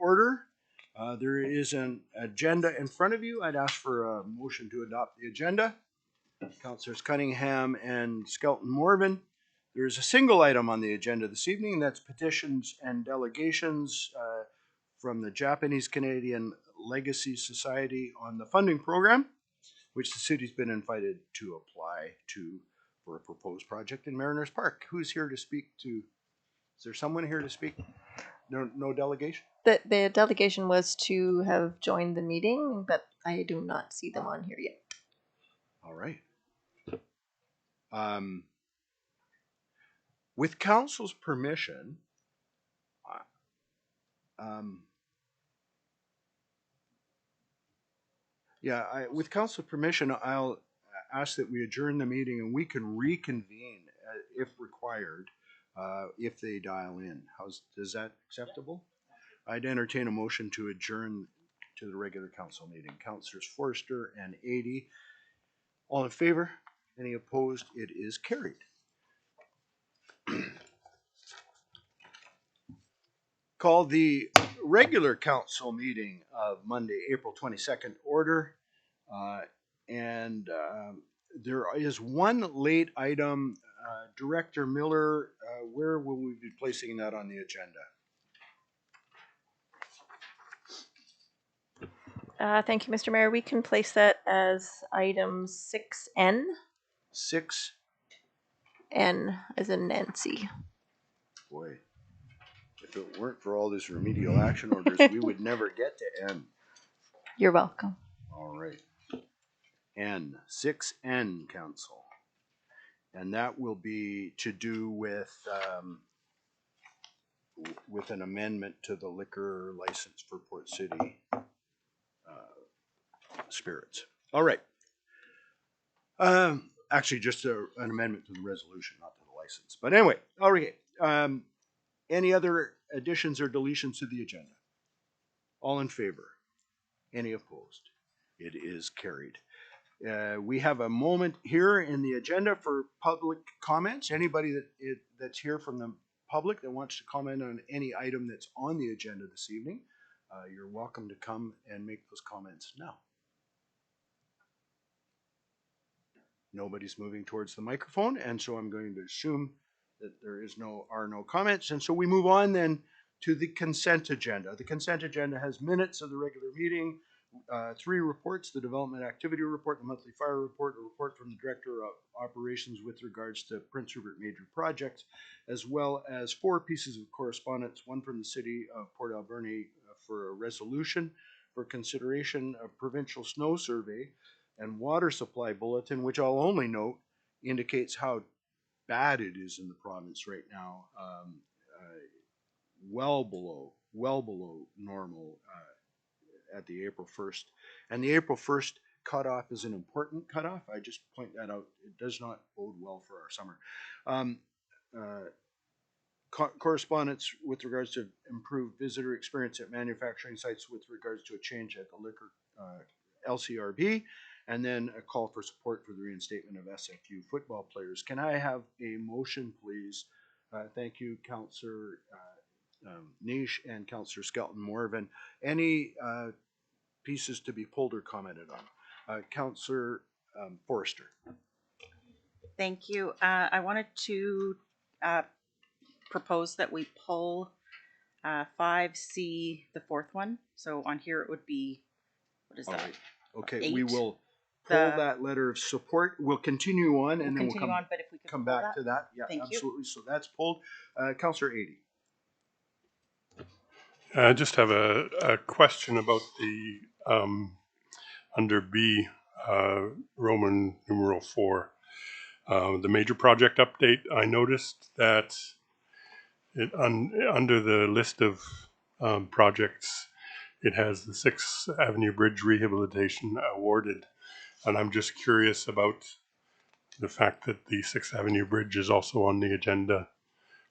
order. There is an agenda in front of you. I'd ask for a motion to adopt the agenda. Councillors Cunningham and Skelton Morven. There is a single item on the agenda this evening, and that's petitions and delegations from the Japanese Canadian Legacy Society on the funding program, which the city's been invited to apply to for a proposed project in Mariners Park. Who's here to speak to? Is there someone here to speak? No delegation? The delegation was to have joined the meeting, but I do not see them on here yet. All right. With council's permission, with council's permission, I'll ask that we adjourn the meeting and we can reconvene if required, if they dial in. Is that acceptable? I'd entertain a motion to adjourn to the regular council meeting. Councillors Forster and Adey. All in favor? Any opposed? It is carried. Call the regular council meeting of Monday, April 22nd order. There is one late item. Director Miller, where will we be placing that on the agenda? Thank you, Mr. Mayor. We can place that as item 6N. 6? N as in Nancy. Boy, if it weren't for all these remedial action orders, we would never get to N. You're welcome. All right. N, 6N, council. And that will be to do with an amendment to the liquor license for Port City Spirits. All right. Actually, just an amendment to the resolution, not to the license. But anyway, all right. Any other additions or deletions to the agenda? All in favor? Any opposed? It is carried. We have a moment here in the agenda for public comments. Anybody that's here from the public that wants to comment on any item that's on the agenda this evening, you're welcome to come and make those comments now. Nobody's moving towards the microphone, and so I'm going to assume that there are no comments. And so we move on then to the consent agenda. The consent agenda has minutes of the regular meeting, 3 reports: the development activity report, the monthly fire report, a report from the director of operations with regards to Prince Rupert major projects, as well as 4 pieces of correspondence, one from the city of Port Alberni for a resolution for consideration of provincial snow survey and water supply bulletin, which I'll only note indicates how bad it is in the province right now, well below normal at the April 1st. And the April 1st cutoff is an important cutoff. I just point that out. It does not bode well for our summer. Correspondence with regards to improved visitor experience at manufacturing sites with regards to a change at the liquor LCRB, and then a call for support for the reinstatement of SFU football players. Can I have a motion, please? Thank you, Councillor Niche and Councillor Skelton Morven. Any pieces to be pulled or commented on? Councillor Forster. Thank you. I wanted to propose that we pull 5C, the 4th one. So on here it would be, what is that? Right. Okay, 8. We will pull that letter of support. We'll continue on, and then we'll come on, but if we could come back to that. Yeah, Thank absolutely. You. So that's pulled. Councillor Adey. I just have a question about the under B, Roman numeral 4, the major project update. I noticed that under the list of projects, it has the 6th Avenue Bridge rehabilitation awarded, and I'm just curious about the fact that the 6th Avenue Bridge is also on the agenda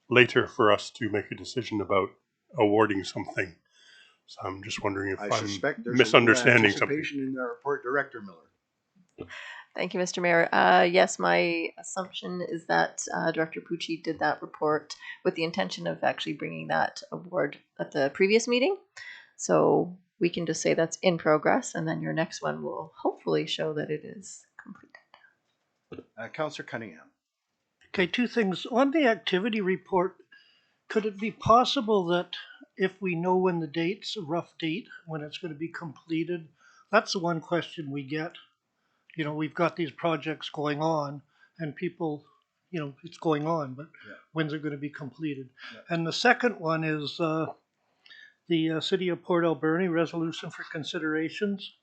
later for us to make a decision about awarding something. So I'm just wondering if I'm misunderstanding something. In the report, Director Miller. Thank you, Mr. Mayor. Yes, my assumption is that Director Pucci did that report with the intention of actually bringing that award at the previous meeting. So we can just say that's in progress, and then your next one will hopefully show that it is completed. Councillor Cunningham. Okay, two things. On the activity report, could it be possible that if we know when the date's a rough date, when it's going to be completed, that's the one question we get. You know, we've got these projects going on and people, you know, it's going on, but Yeah. when's it going to be completed? Yeah. And the second one is the City of Port Alberni resolution for considerations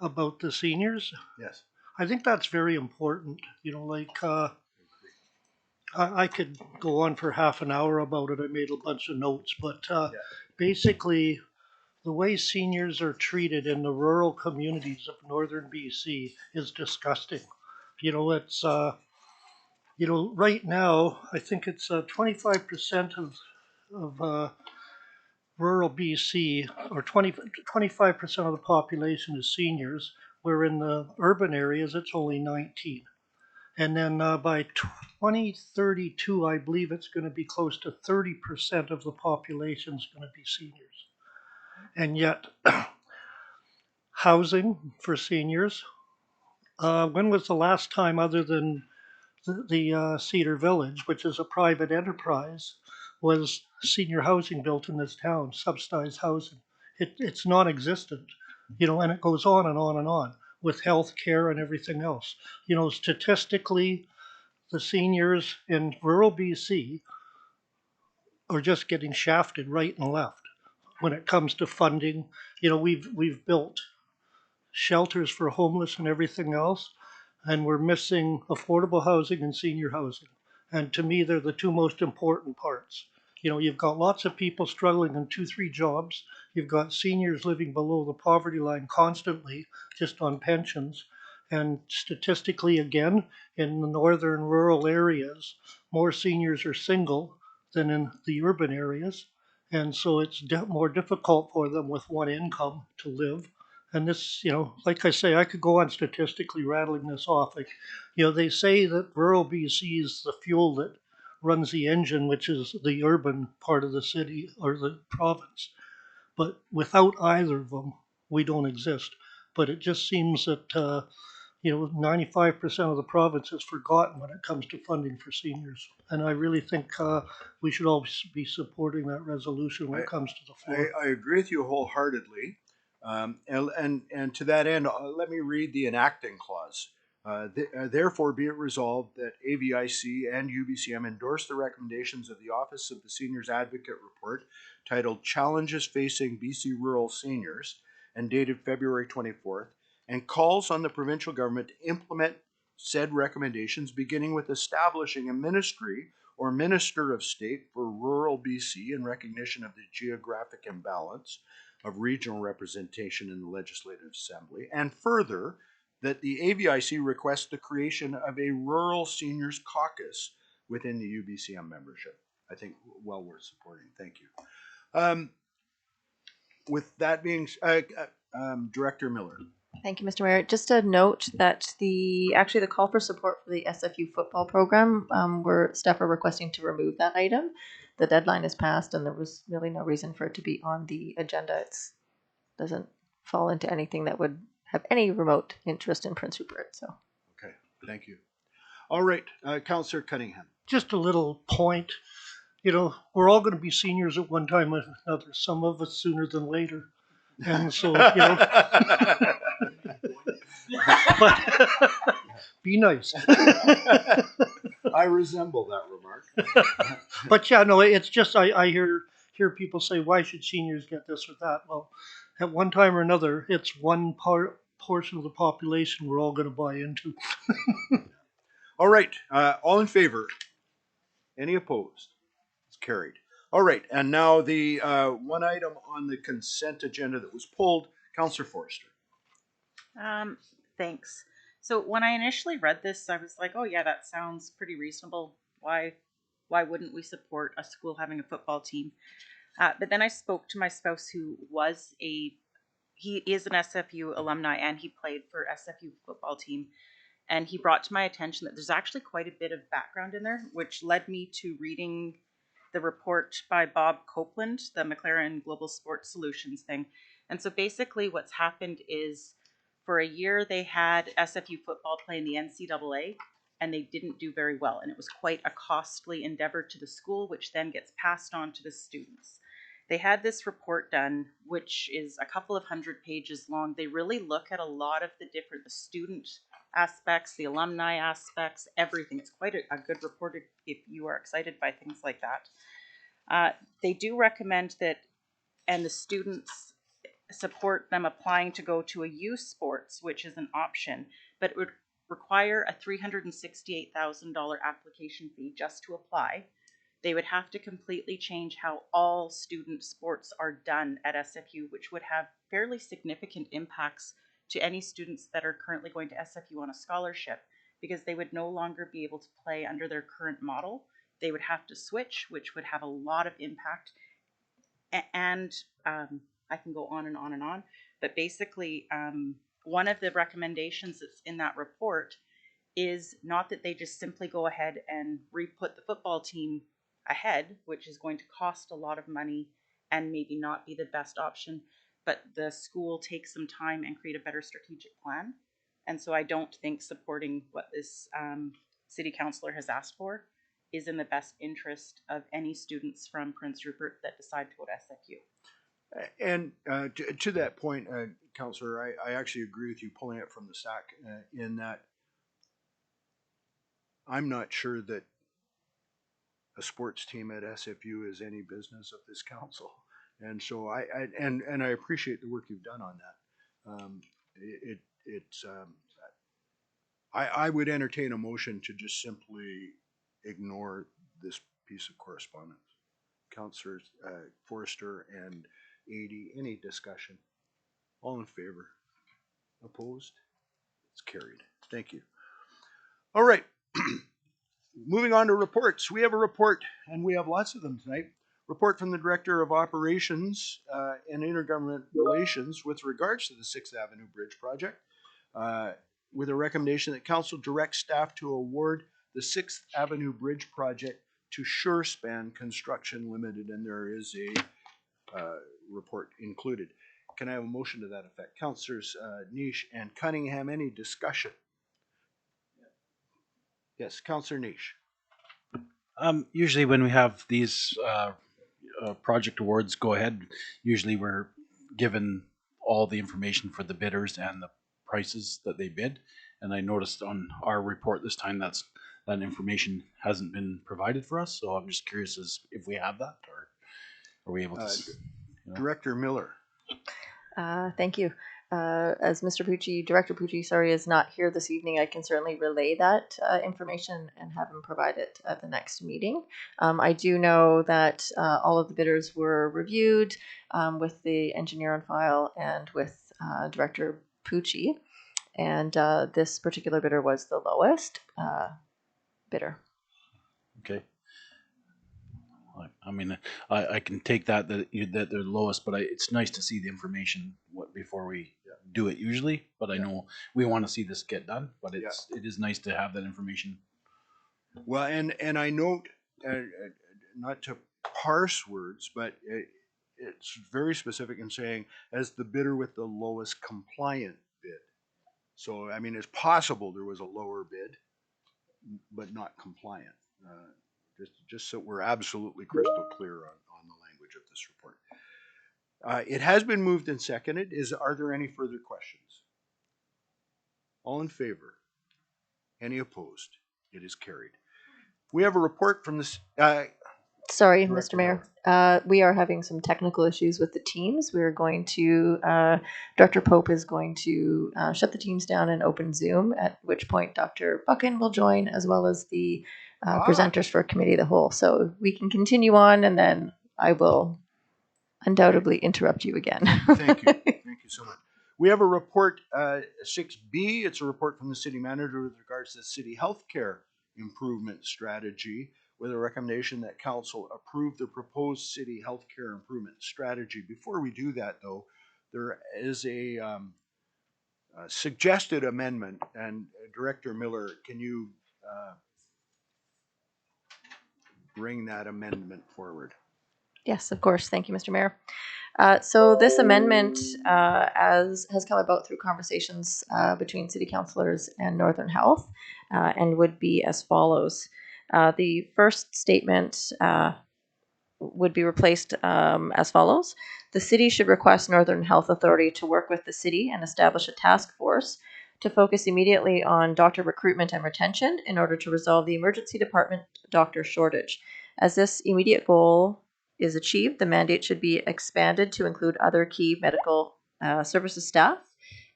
about the seniors. Yes. I think that's very important. You know, like I could go on for half an hour about it. I made a bunch of notes, but basically, the way seniors are treated in the rural communities of northern BC is disgusting. You know, it's you know, right now I think it's 25% of rural BC, or 25% of the population is seniors, where in the urban areas it's only 19. And then by 2032, I believe it's going to be close to 30% of the population is going to be seniors. And yet, housing for seniors, when was the last time, other than the Cedar Village, which is a private enterprise, was senior housing built in this town, subsidized housing? It's non-existent, you know, and it goes on and on and on with health care and everything else. You know, statistically, the seniors in rural BC are just getting shafted right and left when it comes to funding. You know, we've built shelters for homeless and everything else, and we're missing affordable housing and senior housing. And to me, they're the two most important parts. You know, you've got lots of people struggling in 2-3 jobs. You've got seniors living below the poverty line constantly, just on pensions. And statistically, again, in the northern rural areas, more seniors are single than in the urban areas. And so it's more difficult for them with one income to live. And this, you know, like I say, I could go on statistically rattling this off. Like, you know, they say that rural BC is the fuel that runs the engine, which is the urban part of the city or the province. But without either of them, we don't exist. But it just seems that, you know, 95% of the province is forgotten when it comes to funding for seniors. And I really think we should all be supporting that resolution when it comes to the floor. I agree with you wholeheartedly. And to that end, let me read the enacting clause. Therefore, be it resolved that AVIC and UBCM endorse the recommendations of the Office of the Seniors Advocate Report titled Challenges Facing BC Rural Seniors and dated February 24th, and calls on the provincial government to implement said recommendations, beginning with establishing a ministry or Minister of State for rural BC in recognition of the geographic imbalance of regional representation in the Legislative Assembly, and further, that the AVIC requests the creation of a rural seniors caucus within the UBCM membership. I think well worth supporting. Thank you. With that being, Director Miller. Thank you, Mr. Mayor. Just a note that the call for support for the SFU football program, where staff are requesting to remove that item. The deadline is passed, and there was really no reason for it to be on the agenda. It doesn't fall into anything that would have any remote interest in Prince Rupert. So, Okay, thank you. All right, Councillor Cunningham. Just a little point. You know, we're all going to be seniors at one time or another, some of us sooner than later. And so, you know, but be nice. I resemble that remark. But yeah, no, it's just I hear people say, why should seniors get this or that? Well, at one time or another, it's one portion of the population we're all going to buy into. All right, all in favor? Any opposed? It's carried. All right, and now the one item on the consent agenda that was pulled, Councillor Forster. Thanks. So when I initially read this, I was like, oh yeah, that sounds pretty reasonable. Why wouldn't we support a school having a football team? But then I spoke to my spouse, who he is an SFU alumni, and he played for SFU football team. And he brought to my attention that there's actually quite a bit of background in there, which led me to reading the report by Bob Copeland, the McLaren Global Sports Solutions thing. And so basically what's happened is for a year they had SFU football play in the NCAA and they didn't do very well. And it was quite a costly endeavor to the school, which then gets passed on to the students. They had this report done, which is a couple of 100 pages long. They really look at a lot of the student aspects, the alumni aspects, everything. It's quite a good report if you are excited by things like that. They do recommend that, and the students support them applying to go to a youth sports, which is an option, but it would require a $368,000 application fee just to apply. They would have to completely change how all student sports are done at SFU, which would have fairly significant impacts to any students that are currently going to SFU on a scholarship, because they would no longer be able to play under their current model. They would have to switch, which would have a lot of impact. And I can go on and on and on, but basically one of the recommendations that's in that report is not that they just simply go ahead and re-put the football team ahead, which is going to cost a lot of money and maybe not be the best option, but the school takes some time and create a better strategic plan. And so I don't think supporting what this city councillor has asked for is in the best interest of any students from Prince Rupert that decide to go to SFU. And to that point, Councillor, I actually agree with you pulling it from the stack in that I'm not sure that a sports team at SFU is any business of this council. And so I appreciate the work you've done on that. I would entertain a motion to just simply ignore this piece of correspondence. Councillors Forrester and Ady, any discussion? All in favor? Opposed? It's carried. Thank you. All right. Moving on to reports. We have a report, and we have lots of them tonight. Report from the Director of Operations and Intergovernment Relations with regards to the 6th Avenue Bridge project, with a recommendation that Council direct staff to award the 6th Avenue Bridge project to SureSpan Construction Limited, and there is a report included. Can I have a motion to that effect? Councillors Niche and Cunningham, any discussion? Yes, Councillor Niche. Usually when we have these project awards go ahead, usually we're given all the information for the bidders and the prices that they bid. And I noticed on our report this time that information hasn't been provided for us. So I'm just curious as if we have that, or are we able to? Director Miller. Thank you. As Director Pucci, is not here this evening, I can certainly relay that information and have him provide it at the next meeting. I do know that all of the bidders were reviewed with the engineer on file and with Director Pucci, and this particular bidder was the lowest bidder. Okay. I mean, I can take that they're the lowest, but it's nice to see the information before we do it usually. But I know we want to see this get done, but it is nice to have that information. Well, and I note, not to parse words, but it's very specific in saying as the bidder with the lowest compliant bid. So, I mean, it's possible there was a lower bid, but not compliant. Just so we're absolutely crystal clear on the language of this report. It has been moved and seconded. Are there any further questions? All in favor? Any opposed? It is carried. We have a report from this. Sorry, Director Mr. Mayor. We are having some technical issues with the teams. We're going to, Director Pope is going to shut the teams down and open Zoom, at which point Dr. Buchan will join, as well as the presenters for Committee of the Whole. So we can continue on, and then I will undoubtedly interrupt you again. Thank you. Thank you so much. We have a report, 6B. It's a report from the city manager with regards to the city healthcare improvement strategy, with a recommendation that council approve the proposed city healthcare improvement strategy. Before we do that, though, there is a suggested amendment, and Director Miller, can you bring that amendment forward? Yes, of course. Thank you, Mr. Mayor. So this amendment, as has come about through conversations between city councillors and Northern Health, and would be as follows. The first statement would be replaced as follows. The city should request Northern Health Authority to work with the city and establish a task force to focus immediately on doctor recruitment and retention in order to resolve the emergency department doctor shortage. As this immediate goal is achieved, the mandate should be expanded to include other key medical services staff.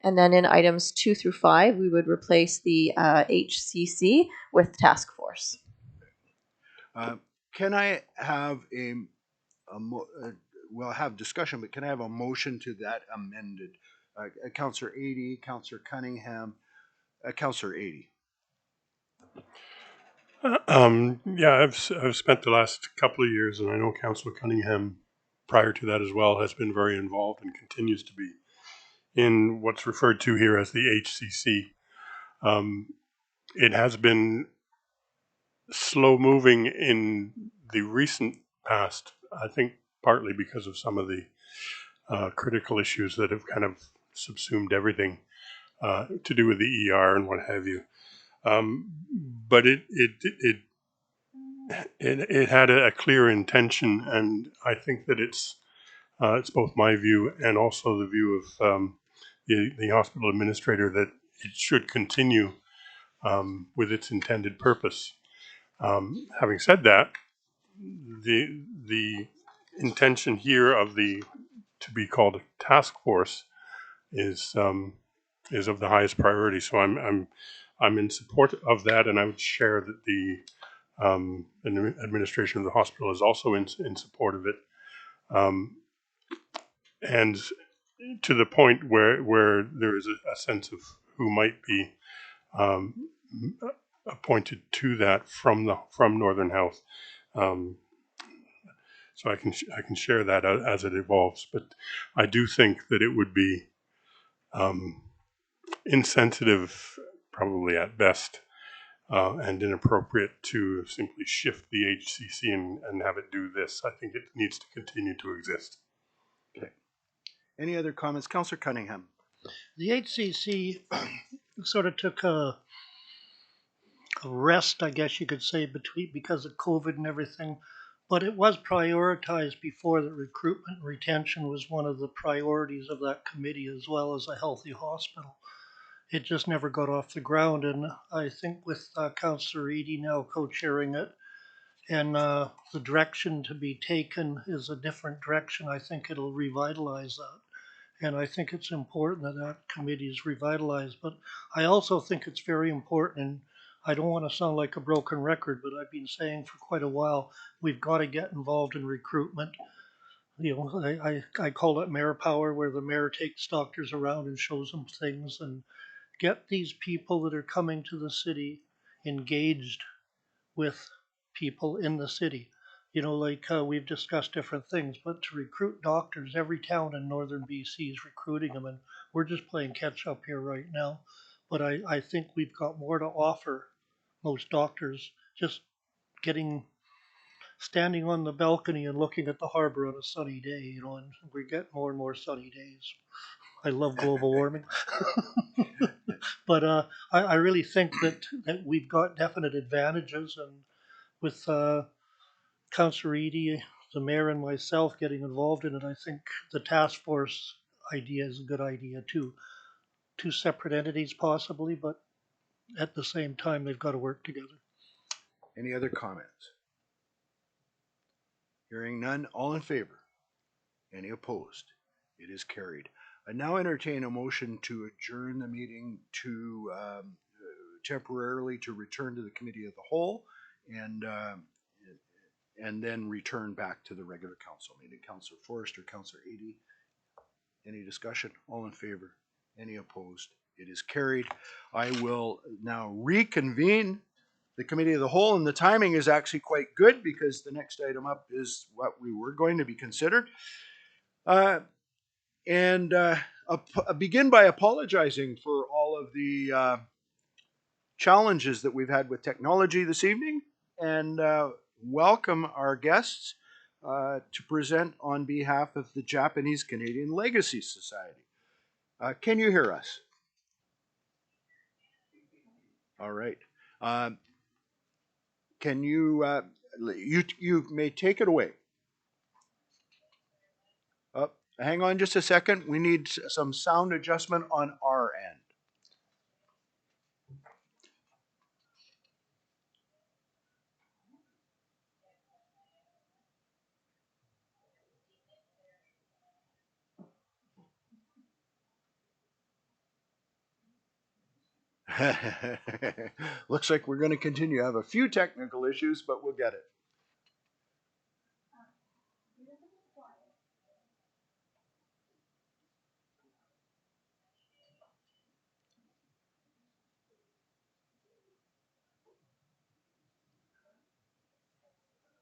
And then in items 2 through 5, we would replace the HCC with task force. Can I have we'll have discussion, but can I have a motion to that amended? Councillor Adie, Councillor Cunningham, Councillor Adie. Yeah, I've spent the last couple of years, and I know Councillor Cunningham prior to that as well has been very involved and continues to be in what's referred to here as the HCC. It has been slow moving in the recent past, I think partly because of some of the critical issues that have kind of subsumed everything to do with the ER and what have you. But it had a clear intention, and I think that it's both my view and also the view of the hospital administrator that it should continue with its intended purpose. Having said that, the intention here of the to be called a task force is of the highest priority. So I'm in support of that, and I would share that the administration of the hospital is also in support of it, and to the point where there is a sense of who might be appointed to that from Northern Health. So I can share that as it evolves, but I do think that it would be insensitive, probably at best, and inappropriate to simply shift the HCC and have it do this. I think it needs to continue to exist. Okay. Any other comments? Councillor Cunningham. The HCC sort of took a rest, I guess you could say, because of COVID and everything. But it was prioritized before that recruitment and retention was one of the priorities of that committee, as well as a healthy hospital. It just never got off the ground, and I think with Councillor Edie now co-chairing it, and the direction to be taken is a different direction, I think it'll revitalize that. And I think it's important that that committee is revitalized. But I also think it's very important, and I don't want to sound like a broken record, but I've been saying for quite a while, we've got to get involved in recruitment. You know, I call it mayor power, where the mayor takes doctors around and shows them things, and get these people that are coming to the city engaged with people in the city. You know, like we've discussed different things, but to recruit doctors, every town in northern BC is recruiting them, and we're just playing catch up here right now. But I think we've got more to offer most doctors, just standing on the balcony and looking at the harbor on a sunny day, you know, and we get more and more sunny days. I love global warming. But I really think that we've got definite advantages, and with Councillor Edie, the mayor, and myself getting involved in it, I think the task force idea is a good idea too. Two separate entities possibly, but at the same time they've got to work together. Any other comments? Hearing none, all in favor? Any opposed? It is carried. I now entertain a motion to adjourn the meeting to temporarily to return to the committee of the whole, and then return back to the regular council meeting. Councillor Forrester, Councillor Adie. Any discussion? All in favor? Any opposed? It is carried. I will now reconvene the committee of the whole, and the timing is actually quite good because the next item up is what we were going to be considered. Begin by apologizing for all of the challenges that we've had with technology this evening, and welcome our guests to present on behalf of the Japanese Canadian Legacy Society. Can you hear us? All right. Can you may take it away. Hang on just a second. We need some sound adjustment on our end. Looks like we're going to continue to have a few technical issues, but we'll get it.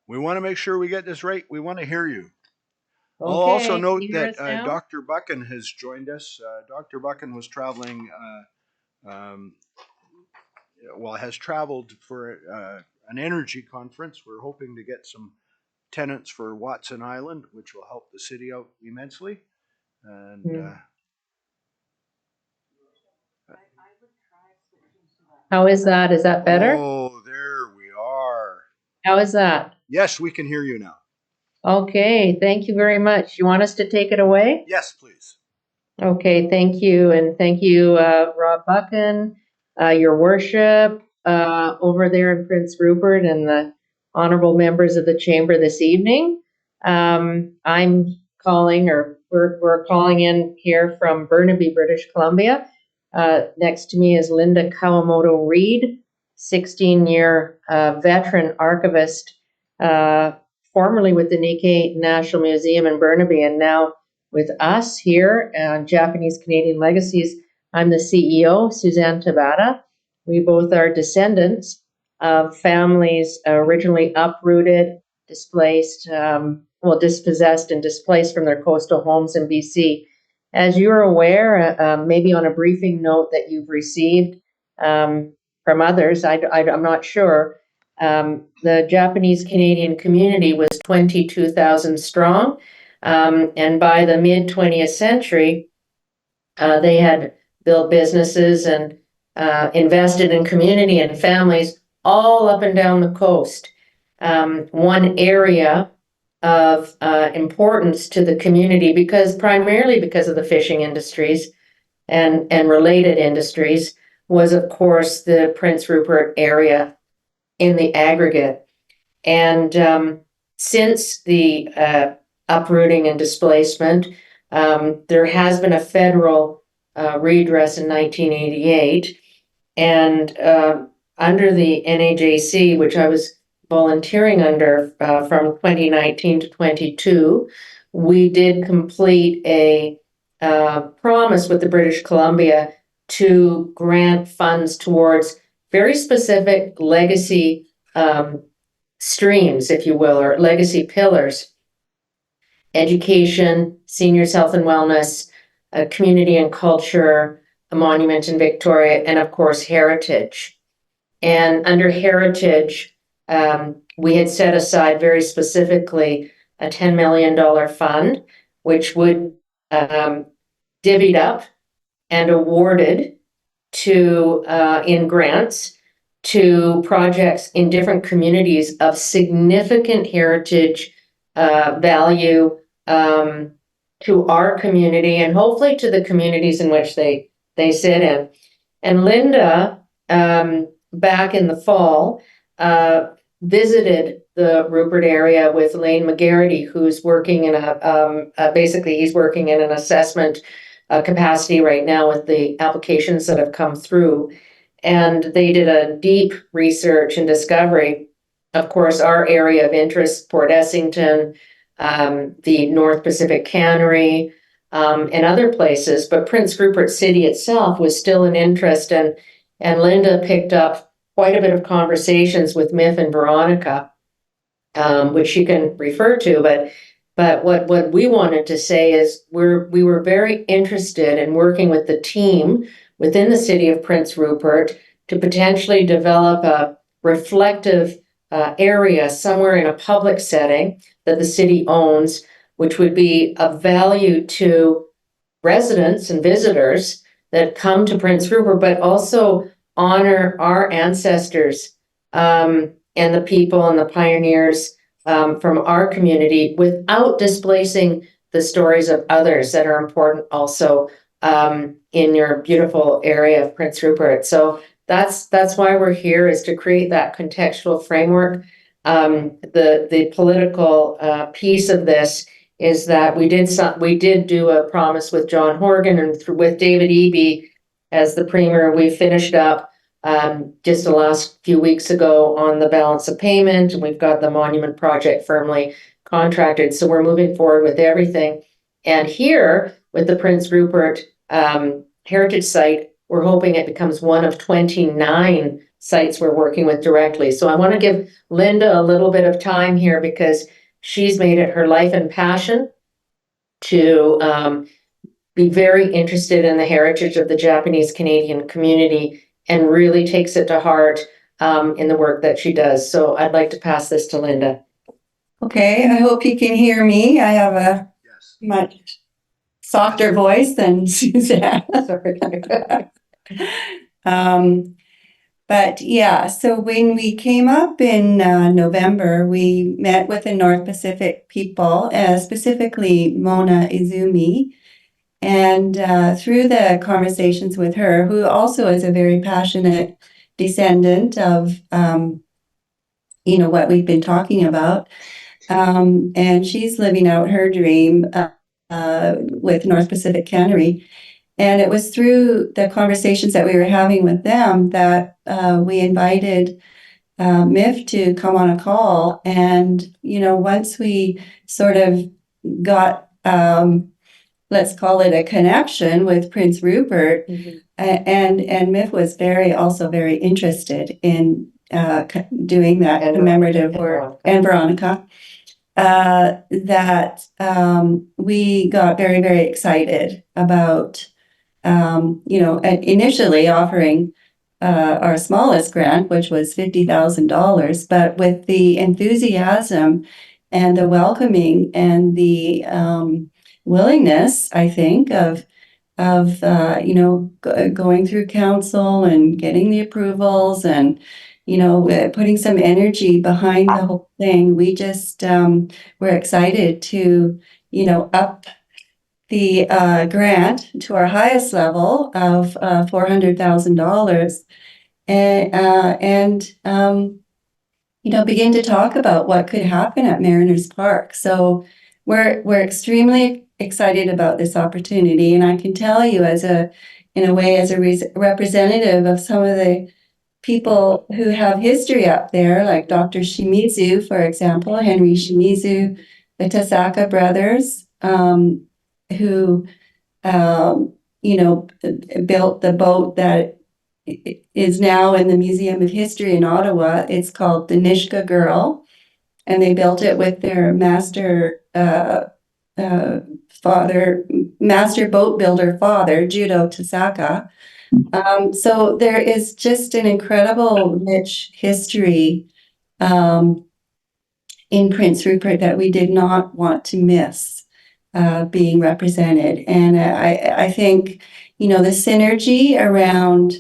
We want to make sure we get this right. We want to hear you. I'll also note that Dr. Buchan has joined us. Dr. Buchan was traveling, has traveled for an energy conference. We're hoping to get some tenants for Watson Island, which will help the city out immensely. And how is that? Is that better? Oh, there we are. How is that? Yes, we can hear you now. Okay, thank you very much. You want us to take it away? Yes, please. Okay, thank you. And thank you, Rob Buchan, your worship, over there in Prince Rupert, and the honorable members of the chamber this evening. I'm calling, or we're calling in here from Burnaby, British Columbia. Next to me is Linda Kawamoto Reed, 16-year veteran archivist, formerly with the Nikkei National Museum in Burnaby, and now with us here on Japanese Canadian Legacies. I'm the CEO, Suzanne Tabata. We both are descendants of families originally uprooted, displaced, dispossessed and displaced from their coastal homes in BC. As you're aware, maybe on a briefing note that you've received from others, I'm not sure, the Japanese Canadian community was 22,000 strong. And by the mid-20th century, they had built businesses and invested in community and families all up and down the coast. One area of importance to the community, primarily because of the fishing industries and related industries, was of course the Prince Rupert area in the aggregate. And since the uprooting and displacement, there has been a federal redress in 1988, and under the NAJC, which I was volunteering under from 2019 to 22, we did complete a promise with the British Columbia to grant funds towards very specific legacy streams, if you will, or legacy pillars: education, seniors' health and wellness, community and culture, a monument in Victoria, and of course, heritage. And under heritage, we had set aside very specifically a $10 million fund, which would divvied up and awarded to in grants to projects in different communities of significant heritage value to our community, and hopefully to the communities in which they sit in. And Linda, back in the fall, visited the Rupert area with Lane McGarity, who's working in he's working in an assessment capacity right now with the applications that have come through. And they did a deep research and discovery. Of course, our area of interest, Port Essington, the North Pacific Cannery, and other places, but Prince Rupert City itself was still an interest, and Linda picked up quite a bit of conversations with Miff and Veronica, which you can refer to, but what we wanted to say is we were very interested in working with the team within the city of Prince Rupert to potentially develop a reflective area somewhere in a public setting that the city owns, which would be of value to residents and visitors that come to Prince Rupert, but also honor our ancestors and the people and the pioneers from our community without displacing the stories of others that are important also in your beautiful area of Prince Rupert. So that's why we're here, is to create that contextual framework. The political piece of this is that we did do a promise with John Horgan and with David Eby as the premier. We finished up just the last few weeks ago on the balance of payment, and we've got the monument project firmly contracted. So we're moving forward with everything. And here with the Prince Rupert Heritage Site, we're hoping it becomes one of 29 sites we're working with directly. So I want to give Linda a little bit of time here, because she's made it her life and passion to be very interested in the heritage of the Japanese Canadian community and really takes it to heart in the work that she does. So I'd like to pass this to Linda. Okay, I hope you can hear me. I have a much softer voice than Suzanne. Sorry. But yeah, so when we came up in November, we met with the North Pacific people, specifically Mona Izumi. And through the conversations with her, who also is a very passionate descendant of, what we've been talking about, and she's living out her dream with North Pacific Cannery. And it was through the conversations that we were having with them that we invited MIF to come on a call. And, once we sort of got, let's call it a connection with Prince Rupert, and MIF was also very interested in doing that commemorative work, and Veronica, that we got very, very excited about initially offering our smallest grant, which was $50,000, but with the enthusiasm and the welcoming and the willingness, I think, of going through council and getting the approvals and putting some energy behind the whole thing, we just were excited to up the grant to our highest level of $400,000, and begin to talk about what could happen at Mariners Park. So we're extremely excited about this opportunity, and I can tell you, as a representative of some of the people who have history up there, like Dr. Shimizu, for example, Henry Shimizu, the Tasaka brothers, who built the boat that is now in the Museum of History in Ottawa. It's called the Nishka Girl, and they built it with their master boat builder father, Judo Tasaka. So there is just an incredible rich history in Prince Rupert that we did not want to miss being represented. And I think, the synergy around,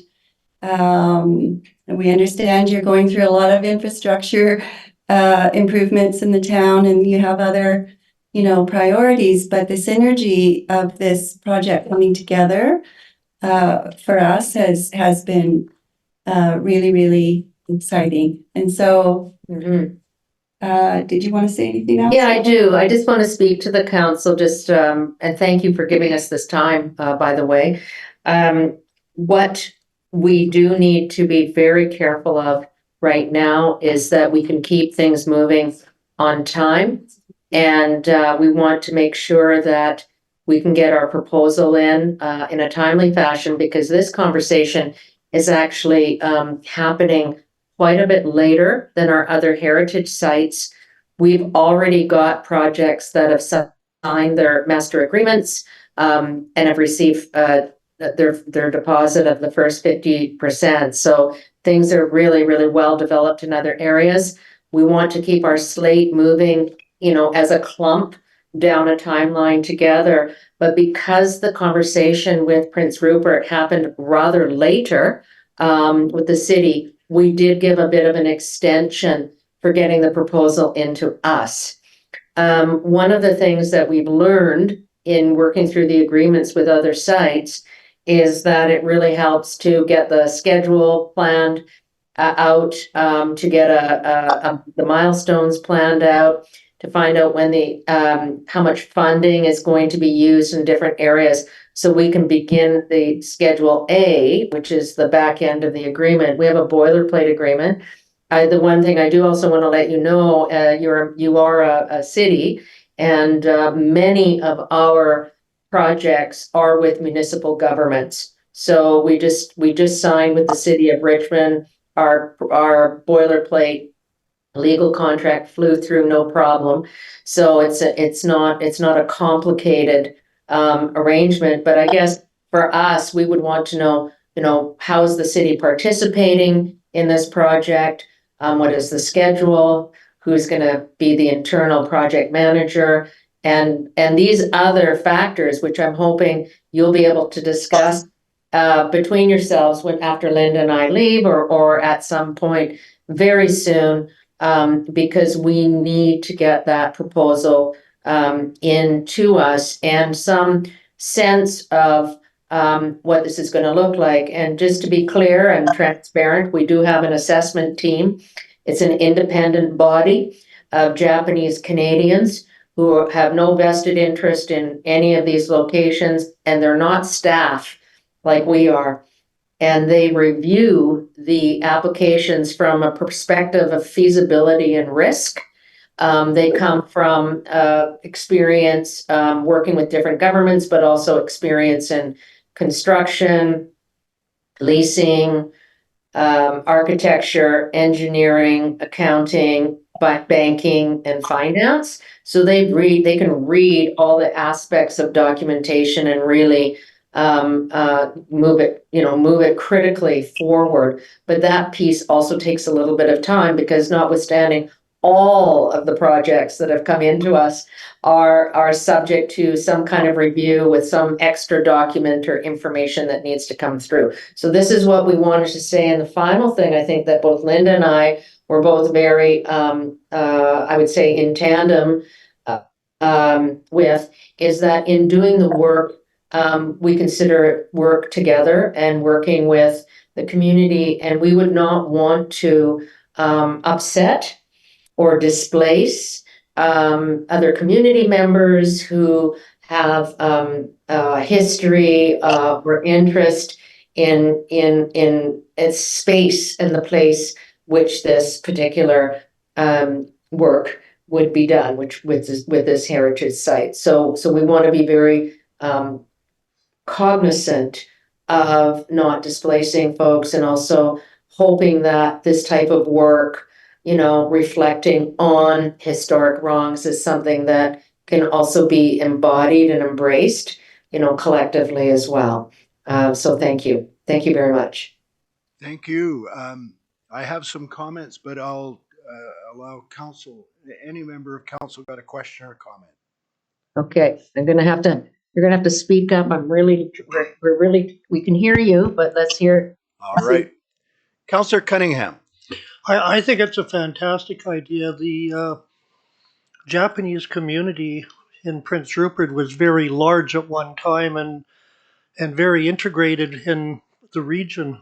we understand you're going through a lot of infrastructure improvements in the town, and you have other, priorities, but the synergy of this project coming together for us has been really, really exciting. And so, did you want to say anything else? Yeah, I do. I just want to speak to the council, and thank you for giving us this time, by the way. What we do need to be very careful of right now is that we can keep things moving on time. And we want to make sure that we can get our proposal in a timely fashion, because this conversation is actually happening quite a bit later than our other heritage sites. We've already got projects that have signed their master agreements and have received their deposit of the first 50%. So things are really, really well developed in other areas. We want to keep our slate moving, as a clump down a timeline together. But because the conversation with Prince Rupert happened rather later, with the city, we did give a bit of an extension for getting the proposal into us. One of the things that we've learned in working through the agreements with other sites is that it really helps to get the schedule planned out, to get the milestones planned out, to find out when how much funding is going to be used in different areas, so we can begin the Schedule A, which is the back end of the agreement. We have a boilerplate agreement. The one thing I do also want to let you know, you are a city, and many of our projects are with municipal governments. So we just signed with the city of Richmond. Our boilerplate legal contract flew through no problem. So it's not a complicated arrangement. But I guess for us, we would want to know, how is the city participating in this project? What is the schedule? Who's going to be the internal project manager? And these other factors, which I'm hoping you'll be able to discuss between yourselves after Linda and I leave, or at some point very soon, because we need to get that proposal into us and some sense of what this is going to look like. And just to be clear and transparent, we do have an assessment team. It's an independent body of Japanese Canadians who have no vested interest in any of these locations, and they're not staff like we are. And they review the applications from a perspective of feasibility and risk. They come from experience working with different governments, but also experience in construction, leasing, architecture, engineering, accounting, banking, and finance. So they can read all the aspects of documentation and really move it critically forward. But that piece also takes a little bit of time, because notwithstanding all of the projects that have come into us are subject to some kind of review with some extra document or information that needs to come through. So this is what we wanted to say. And the final thing I think that both Linda and I were both very, I would say, in tandem with, is that in doing the work, we consider work together and working with the community, and we would not want to upset or displace other community members who have history or interest in its space and the place which this particular work would be done, with this heritage site. So we want to be very cognizant of not displacing folks, and also hoping that this type of work, reflecting on historic wrongs, is something that can also be embodied and embraced, collectively as well. So thank you. Thank you very much. Thank you. I have some comments, but I'll allow council, any member of council got a question or comment. Okay, you're gonna have to speak up. We can hear you, but let's hear. All right. Councillor Cunningham. I think it's a fantastic idea. The Japanese community in Prince Rupert was very large at one time, and very integrated in the region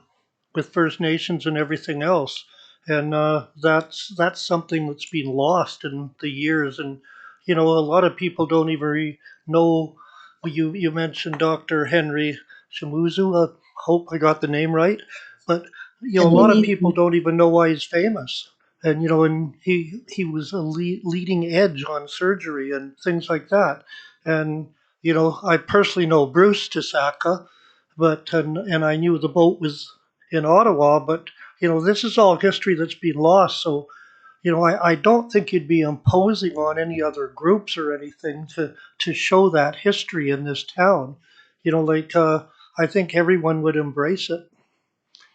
with First Nations and everything else. And that's something that's been lost in the years. And a lot of people don't even know. You mentioned Dr. Henry Shimuzu. I hope I got the name right, but a lot of people don't even know why he's famous. And and he was a leading edge on surgery and things like that. And I personally know Bruce Tasaka, and I knew the boat was in Ottawa, but this is all history that's been lost. So I don't think you'd be imposing on any other groups or anything to show that history in this town. I think everyone would embrace it.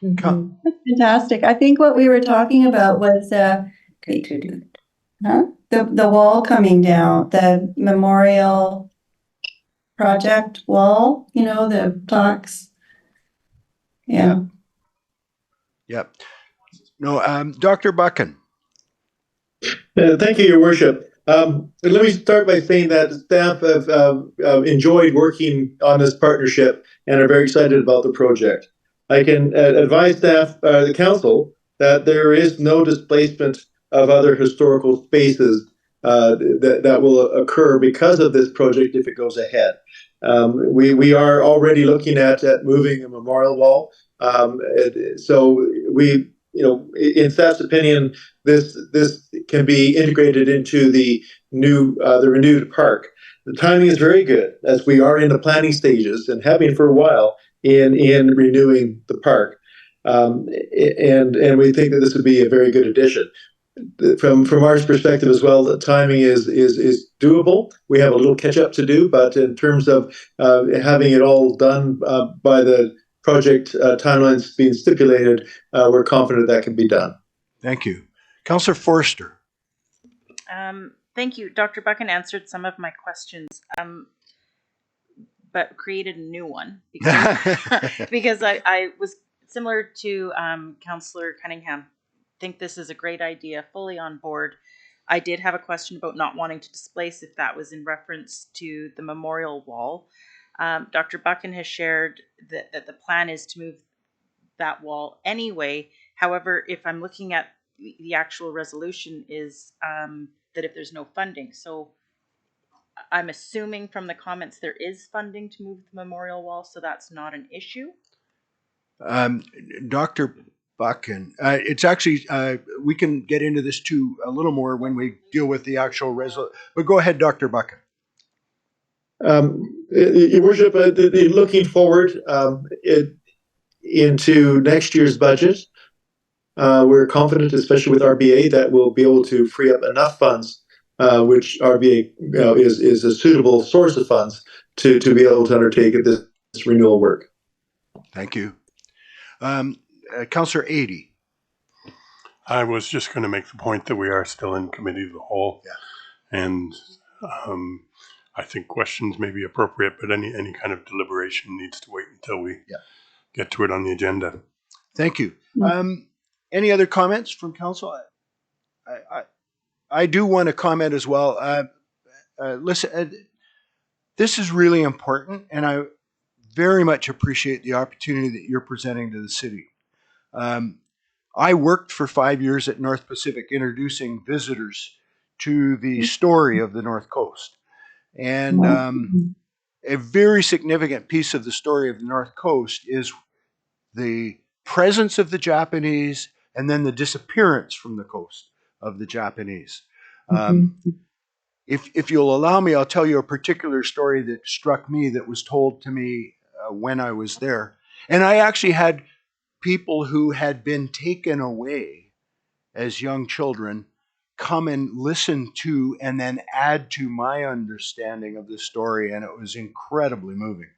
That's fantastic. I think what we were talking about was Great to do it. Huh? The wall coming down, the memorial project wall, the plaques. Yeah. Yep. No, Dr. Buchan. Thank you, Your Worship. Let me start by saying that staff have enjoyed working on this partnership and are very excited about the project. I can advise staff, the council, that there is no displacement of other historical spaces that will occur because of this project if it goes ahead. We are already looking at moving a memorial wall. So we, in staff's opinion, this can be integrated into the renewed park. The timing is very good as we are in the planning stages and have been for a while in renewing the park, and we think that this would be a very good addition. From our perspective as well, the timing is doable. We have a little catch up to do, but in terms of having it all done by the project timelines being stipulated, we're confident that can be done. Thank you. Councillor Forster. Thank you. Dr. Buchan answered some of my questions, but created a new one because I was similar to Councillor Cunningham. Think this is a great idea, fully on board. I did have a question about not wanting to displace, if that was in reference to the memorial wall. Dr. Buchan has shared that the plan is to move that wall anyway. However, if I'm looking at the actual resolution is that if there's no funding. So I'm assuming from the comments there is funding to move the memorial wall, so that's not an issue. Dr. Buchan, it's actually, we can get into this too a little more when we deal with the actual resolution. But go ahead, Dr. Buchan. Your Worship, looking forward into next year's budget, we're confident, especially with RBA, that we'll be able to free up enough funds, which RBA is a suitable source of funds to be able to undertake this renewal work. Thank you. Councillor Adey. I was just going to make the point that we are still in committee of the whole. Yeah. And I think questions may be appropriate, but any kind of deliberation needs to wait until we get to it on the agenda. Thank you. Any other comments from council? I do want to comment as well. Listen, this is really important, and I very much appreciate the opportunity that you're presenting to the city. I worked for 5 years at North Pacific introducing visitors to the story of the North Coast. And a very significant piece of the story of the North Coast is the presence of the Japanese and then the disappearance from the coast of the Japanese. If you'll allow me, I'll tell you a particular story that struck me that was told to me when I was there. And I actually had people who had been taken away as young children come and listen to and then add to my understanding of the story, and it was incredibly moving.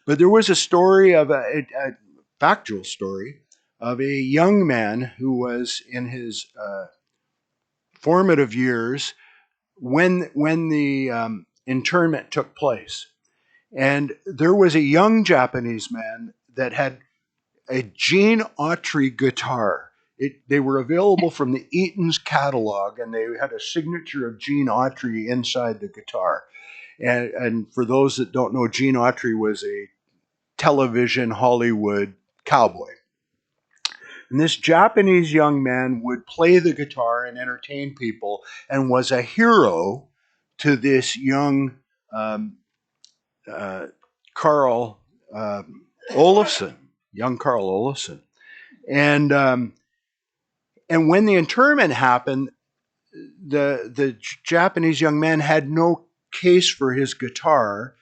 But there was a story of a factual story of a young man who was in his formative years when the internment took place. And there was a young Japanese man that had a Gene Autry guitar. They were available from the Eaton's catalog, and they had a signature of Gene Autry inside the guitar. And for those that don't know, Gene Autry was a television Hollywood cowboy. And this Japanese young man would play the guitar and entertain people and was a hero to this young Carl Olofsson, young Carl Olofsson. And when the internment happened, the Japanese young man had no case for his guitar,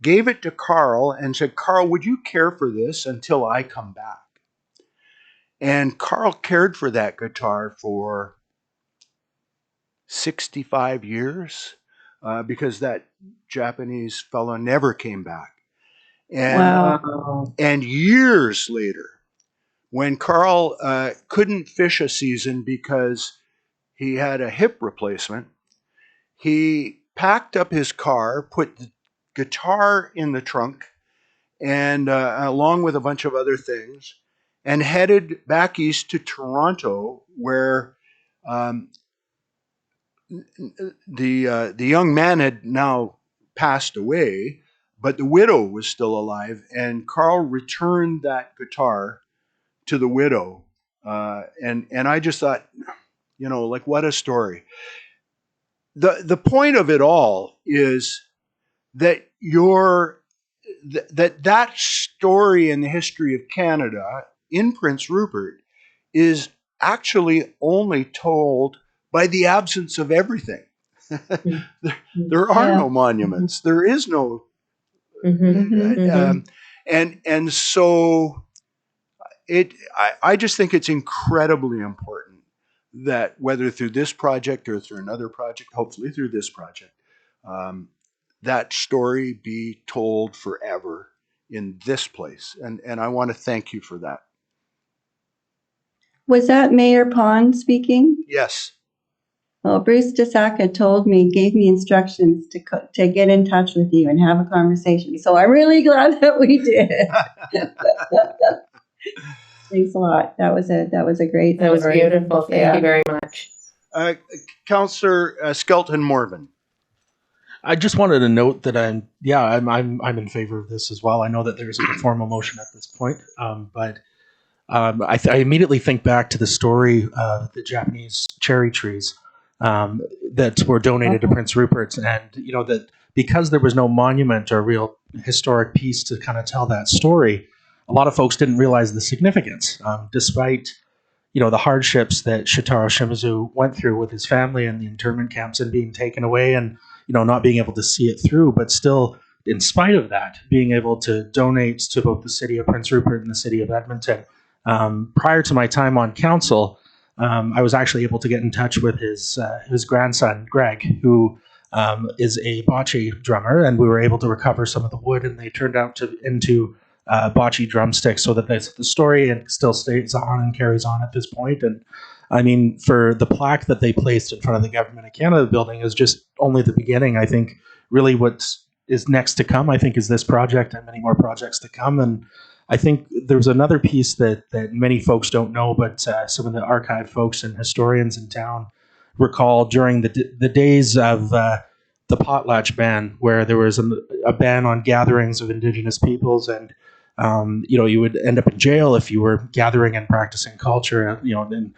gave it to Carl and said, "Carl, would you care for this until I come back?" And Carl cared for that guitar for 65 years because that Japanese fellow never came back. And years later, when Carl couldn't fish a season because He had a hip replacement. He packed up his car, put the guitar in the trunk, and along with a bunch of other things, and headed back east to Toronto, where the young man had now passed away, but the widow was still alive, and Carl returned that guitar to the widow, and I just thought, like, what a story. The point of it all is that that story in the history of Canada in Prince Rupert is actually only told by the absence of everything. There are no monuments. There is no, and so I just think it's incredibly important that whether through this project or through another project, hopefully through this project, that story be told forever in this place. And I want to thank you for that. Was that Mayor Pond speaking? Yes. Well, Bruce DeSaca gave me instructions to get in touch with you and have a conversation. So I'm really glad that we did. Thanks a lot. That was a great. That was story. beautiful. Thank you very much. Councillor Skelton Morvan. I just wanted to note that I'm in favor of this as well. I know that there isn't a formal motion at this point, but I immediately think back to the story of the Japanese cherry trees that were donated to Prince Rupert, and that because there was no monument or real historic piece to kind of tell that story, a lot of folks didn't realize the significance, despite the hardships that Shitaro Shimizu went through with his family and the internment camps and being taken away and not being able to see it through, but still, in spite of that, being able to donate to both the city of Prince Rupert and the city of Edmonton. Prior to my time on council, I was actually able to get in touch with his grandson, Greg, who is a bocce drummer, and we were able to recover some of the wood, and they turned out into bocce drumsticks, so that the story still stays on and carries on at this point. And I mean, for the plaque that they placed in front of the Government of Canada building is just only the beginning. I think really what is next to come, I think, is this project and many more projects to come. And I think there's another piece that many folks don't know, but some of the archive folks and historians in town recall during the days of the potlatch ban, where there was a ban on gatherings of Indigenous peoples, and you would end up in jail if you were gathering and practicing culture. And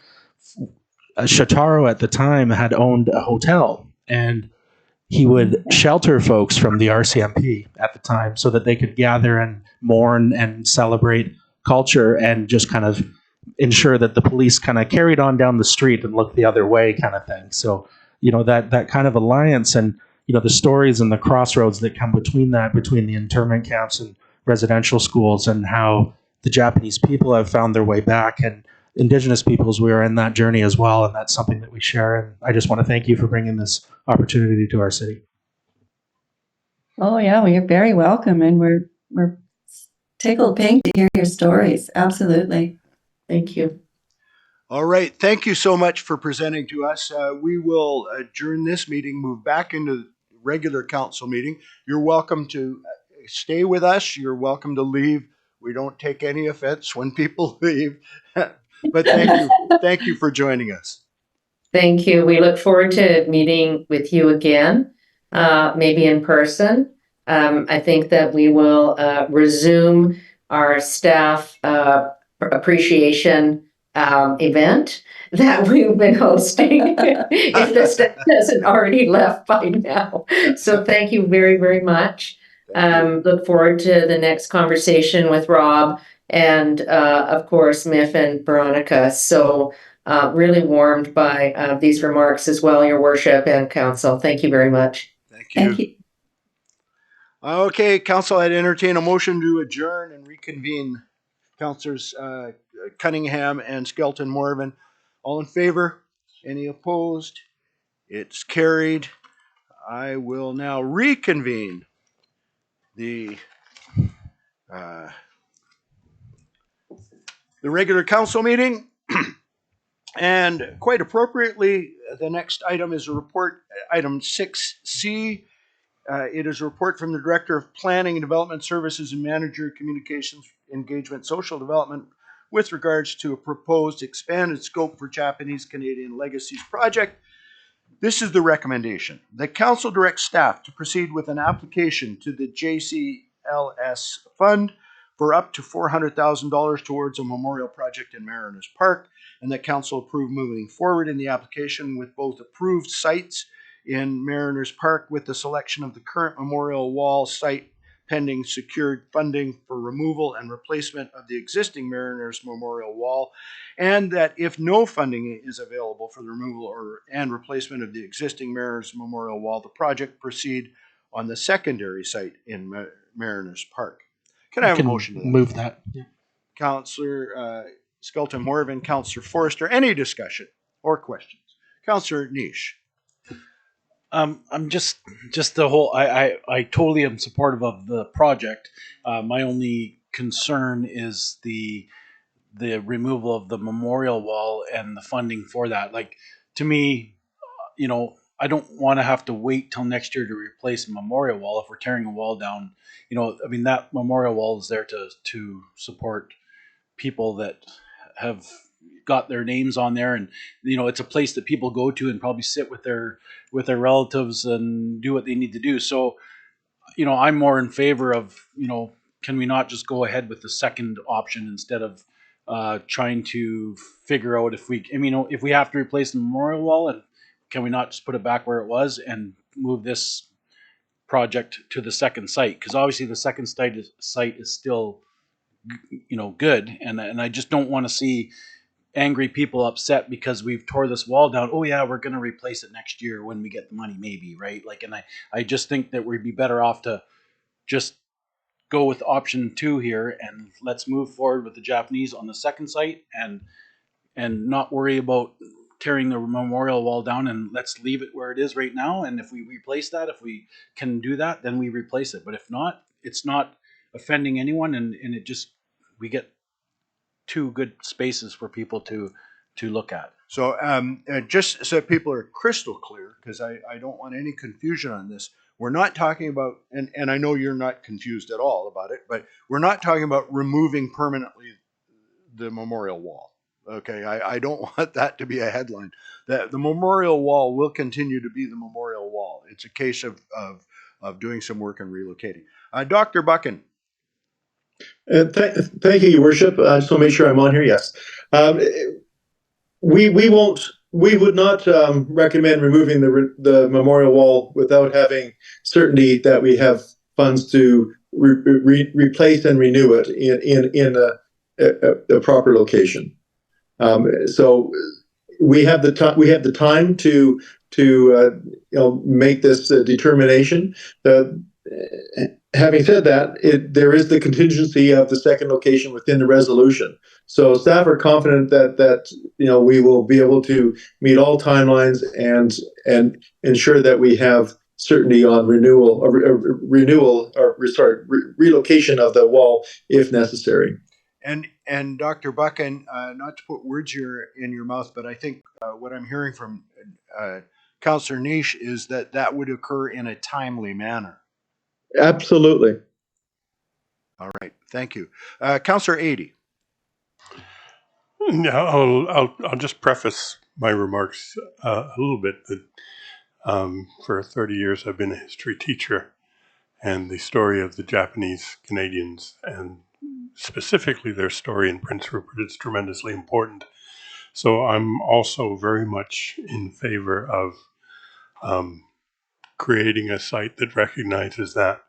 Shitaro at the time had owned a hotel, and he would shelter folks from the RCMP at the time so that they could gather and mourn and celebrate culture, and just kind of ensure that the police kind of carried on down the street and looked the other way, kind of thing. So, that kind of alliance, and, the stories and the crossroads that come between the internment camps and residential schools, and how the Japanese people have found their way back, and Indigenous peoples, we are in that journey as well, and that's something that we share. And I just want to thank you for bringing this opportunity to our city. Oh yeah, well, you're very welcome, and we're tickled pink to hear your stories. Absolutely. Thank you. All right. Thank you so much for presenting to us. We will adjourn this meeting, move back into the regular council meeting. You're welcome to stay with us. You're welcome to leave. We don't take any offense when people leave. But thank you for joining us. Thank you. We look forward to meeting with you again, maybe in person. I think that we will resume our staff appreciation event that we've been hosting, if the staff hasn't already left by now. So thank you very, very much. Look forward to the next conversation with Rob and, of course, Miff and Veronica. So really warmed by these remarks as well, Your Worship and Council. Thank you very much. Thank you. Thank you. Okay, Council, I'd entertain a motion to adjourn and reconvene. Councillors Cunningham and Skelton Morvan. All in favor? Any opposed? It's carried. I will now reconvene the regular council meeting. And quite appropriately, the next item is a report, item 6C. It is a report from the Director of Planning and Development Services and Manager of Communications, Engagement, Social Development with regards to a proposed expanded scope for Japanese Canadian Legacies project. This is the recommendation. The council directs staff to proceed with an application to the JCLS fund for up to $400,000 towards a memorial project in Mariners Park, and that council approve moving forward in the application with both approved sites in Mariners Park with the selection of the current memorial wall site pending secured funding for removal and replacement of the existing Mariners Memorial Wall, and that if no funding is available for the removal and replacement of the existing Mariners Memorial Wall, the project proceed on the secondary site in Mariners Park. Can I have a motion to that? Move that. Yeah. Councillor Skelton Morven, Councillor Forrester, any discussion or questions? Councillor Niche. I'm just the whole. I totally am supportive of the project. My only concern is the removal of the memorial wall and the funding for that. Like, to me, I don't want to have to wait till next year to replace a memorial wall if we're tearing a wall down. That memorial wall is there to support people that have got their names on there, and it's a place that people go to and probably sit with their relatives and do what they need to do. So I'm more in favor of can we not just go ahead with the second option instead of trying to figure out if we have to replace the memorial wall, and can we not just put it back where it was and move this project to the second site, because obviously the second site is still good, and I just don't want to see angry people upset because we've tore this wall down. Oh yeah, we're going to replace it next year when we get the money, maybe, right? And I just think that we'd be better off to just go with option 2 here, and let's move forward with the Japanese on the second site and not worry about tearing the memorial wall down, and let's leave it where it is right now. And if we replace that, if we can do that, then we replace it. But if not, it's not offending anyone, and we get 2 good spaces for people to look at. So just so people are crystal clear, because I don't want any confusion on this, we're not talking about, and I know you're not confused at all about it, but we're not talking about removing permanently the memorial wall. Okay, I don't want that to be a headline. The memorial wall will continue to be the memorial wall. It's a case of doing some work and relocating. Dr. Buchan. Thank you, Your Worship. I just want to make sure I'm on here. Yes. We would not recommend removing the memorial wall without having certainty that we have funds to replace and renew it in a proper location. So we have the time to make this determination. Having said that, there is the contingency of the second location within the resolution. So staff are confident that we will be able to meet all timelines and ensure that we have certainty on relocation of the wall if necessary. And Dr. Buchan, not to put words in your mouth, but I think what I'm hearing from Councillor Niche is that would occur in a timely manner. Absolutely. All right, thank you. Councillor Adey. Yeah, I'll just preface my remarks a little bit that for 30 years I've been a history teacher, and the story of the Japanese Canadians, and specifically their story in Prince Rupert, is tremendously important. So I'm also very much in favor of creating a site that recognizes that.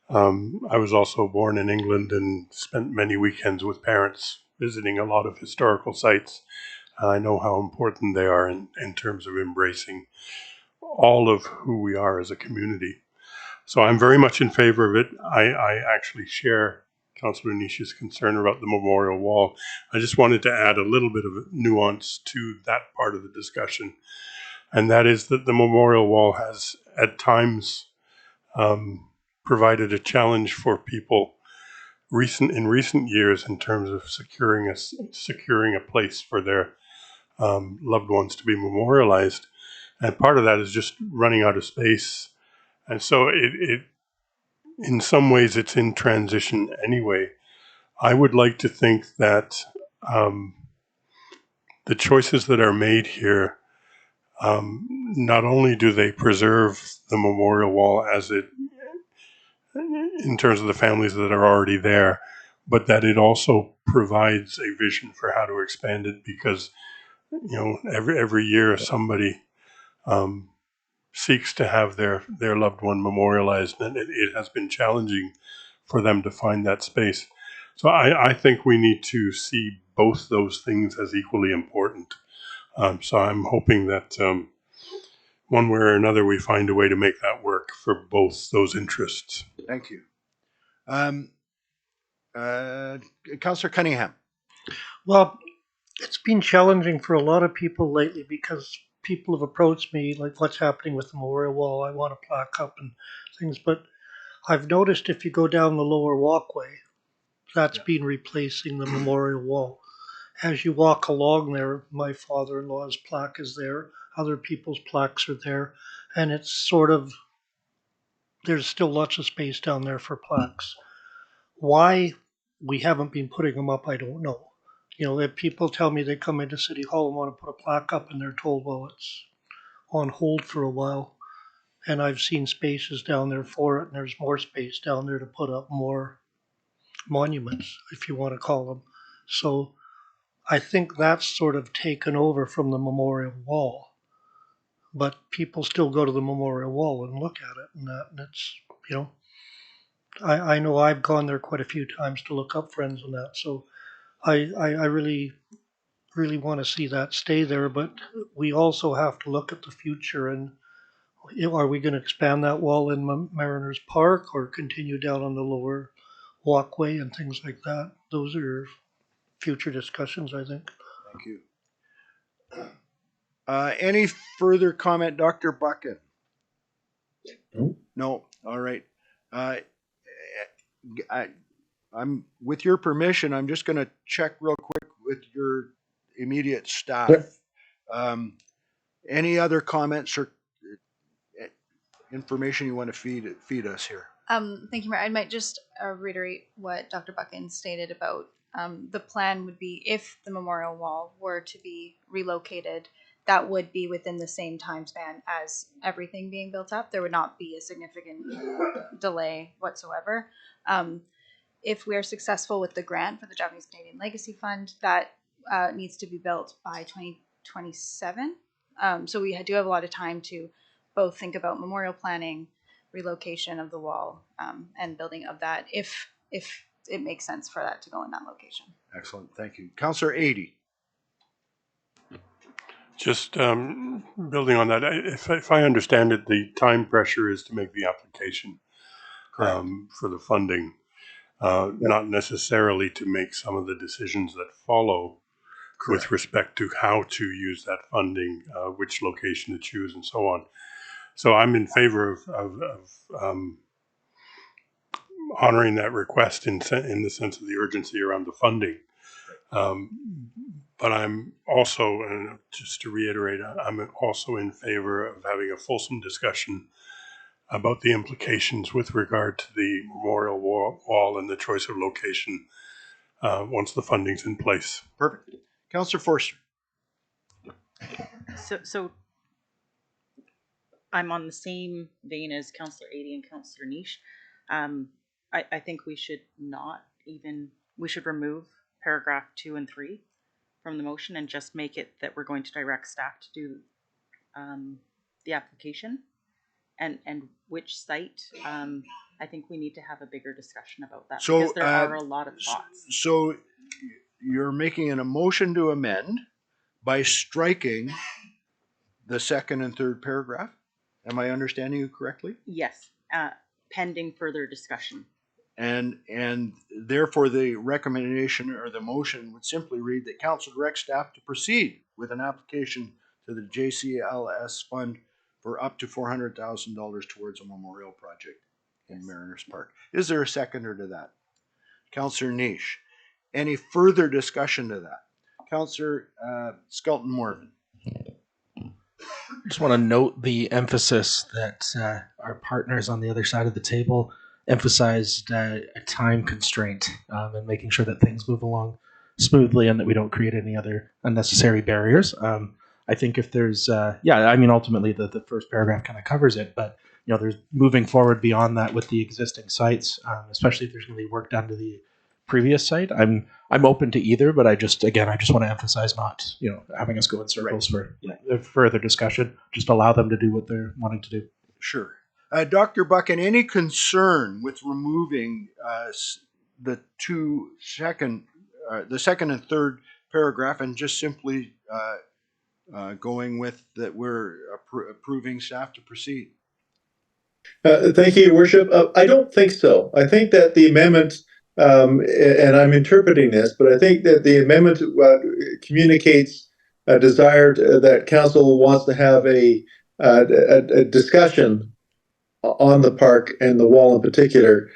I was also born in England and spent many weekends with parents visiting a lot of historical sites. I know how important they are in terms of embracing all of who we are as a community. So I'm very much in favor of it. I actually share Councillor Niche's concern about the memorial wall. I just wanted to add a little bit of nuance to that part of the discussion, and that is that the memorial wall has at times provided a challenge for people in recent years in terms of securing a place for their loved ones to be memorialized. and part of that is just running out of space. And so it in some ways it's in transition anyway. I would like to think that the choices that are made here, not only do they preserve the memorial wall as it, in terms of the families that are already there, but that it also provides a vision for how to expand it, because every year somebody seeks to have their loved one memorialized, and it has been challenging for them to find that space. So I think we need to see both those things as equally important. So I'm hoping that one way or another we find a way to make that work for both those interests. Thank you. Councillor Cunningham. Well, it's been challenging for a lot of people lately because people have approached me like, what's happening with the memorial wall? I want a plaque up and things, but I've noticed if you go down the lower walkway, that's been replacing the memorial wall. As you walk along there, my father-in-law's plaque is there, other people's plaques are there, and it's sort of, there's still lots of space down there for plaques. Why we haven't been putting them up, I don't know. If people tell me they come into City Hall and want to put a plaque up and they're told, well, it's on hold for a while. And I've seen spaces down there for it, and there's more space down there to put up more monuments, if you want to call them. So I think that's sort of taken over from the memorial wall. But people still go to the memorial wall and look at it, and it's, I know I've gone there quite a few times to look up friends and that. So I really want to see that stay there, but we also have to look at the future and are we going to expand that wall in Mariners Park or continue down on the lower walkway and things like that? Those are future discussions, I think. Thank you. Any further comment, Dr. Buchan? No. All right. I'm with your permission. I'm just going to check real quick with your immediate staff. Sure. Any other comments or information you want to feed us here? Thank you, Mayor. I might just reiterate what Dr. Buchan stated about the plan would be if the memorial wall were to be relocated, that would be within the same time span as everything being built up. There would not be a significant delay whatsoever. If we are successful with the grant for the Japanese Canadian Legacy Fund, that needs to be built by 2027. So we do have a lot of time to both think about memorial planning, relocation of the wall, and building of that if it makes sense for that to go in that location. Excellent. Thank you. Councillor Adey. Just building on that, if I understand it, the time pressure is to make the application for the funding, not necessarily to make some of the decisions that follow. Correct. With respect to how to use that funding, which location to choose, and so on. So I'm in favor of honoring that request in the sense of the urgency around the funding. But I'm also, and just to reiterate, I'm also in favor of having a fulsome discussion about the implications with regard to the memorial wall and the choice of location once the funding's in place. Perfect. Councillor Forster. So I'm on the same vein as Councillor Adey and Councillor Niche. I think we should remove paragraph 2 and 3 from the motion and just make it that we're going to direct staff to do the application and which site. I think we need to have a bigger discussion about that because there are a lot of thoughts. So you're making a motion to amend by striking the second and third paragraph. Am I understanding you correctly? Yes, pending further discussion. And therefore the recommendation or the motion would simply read that council directs staff to proceed with an application to the JCLS fund for up to $400,000 towards a memorial project in Mariners Park. Is there a seconder to that? Councillor Niche. Any further discussion to that? Councillor Skelton Morgan. just want to note the emphasis that our partners on the other side of the table emphasized a time constraint and making sure that things move along smoothly and that we don't create any other unnecessary barriers. I think if there's, ultimately the first paragraph kind of covers it, but there's moving forward beyond that with the existing sites, especially if there's going to be work done to the previous site. I'm open to either, but I just want to emphasize not having us go in circles for further discussion. Just allow them to do what they're wanting to do. Sure. Dr. Buchan, any concern with removing the second and third paragraph and just simply going with that we're approving staff to proceed? Thank you, Your Worship. I don't think so. I think that the amendment, and I'm interpreting this, but I think that the amendment communicates a desire that council wants to have a discussion on the park and the wall in particular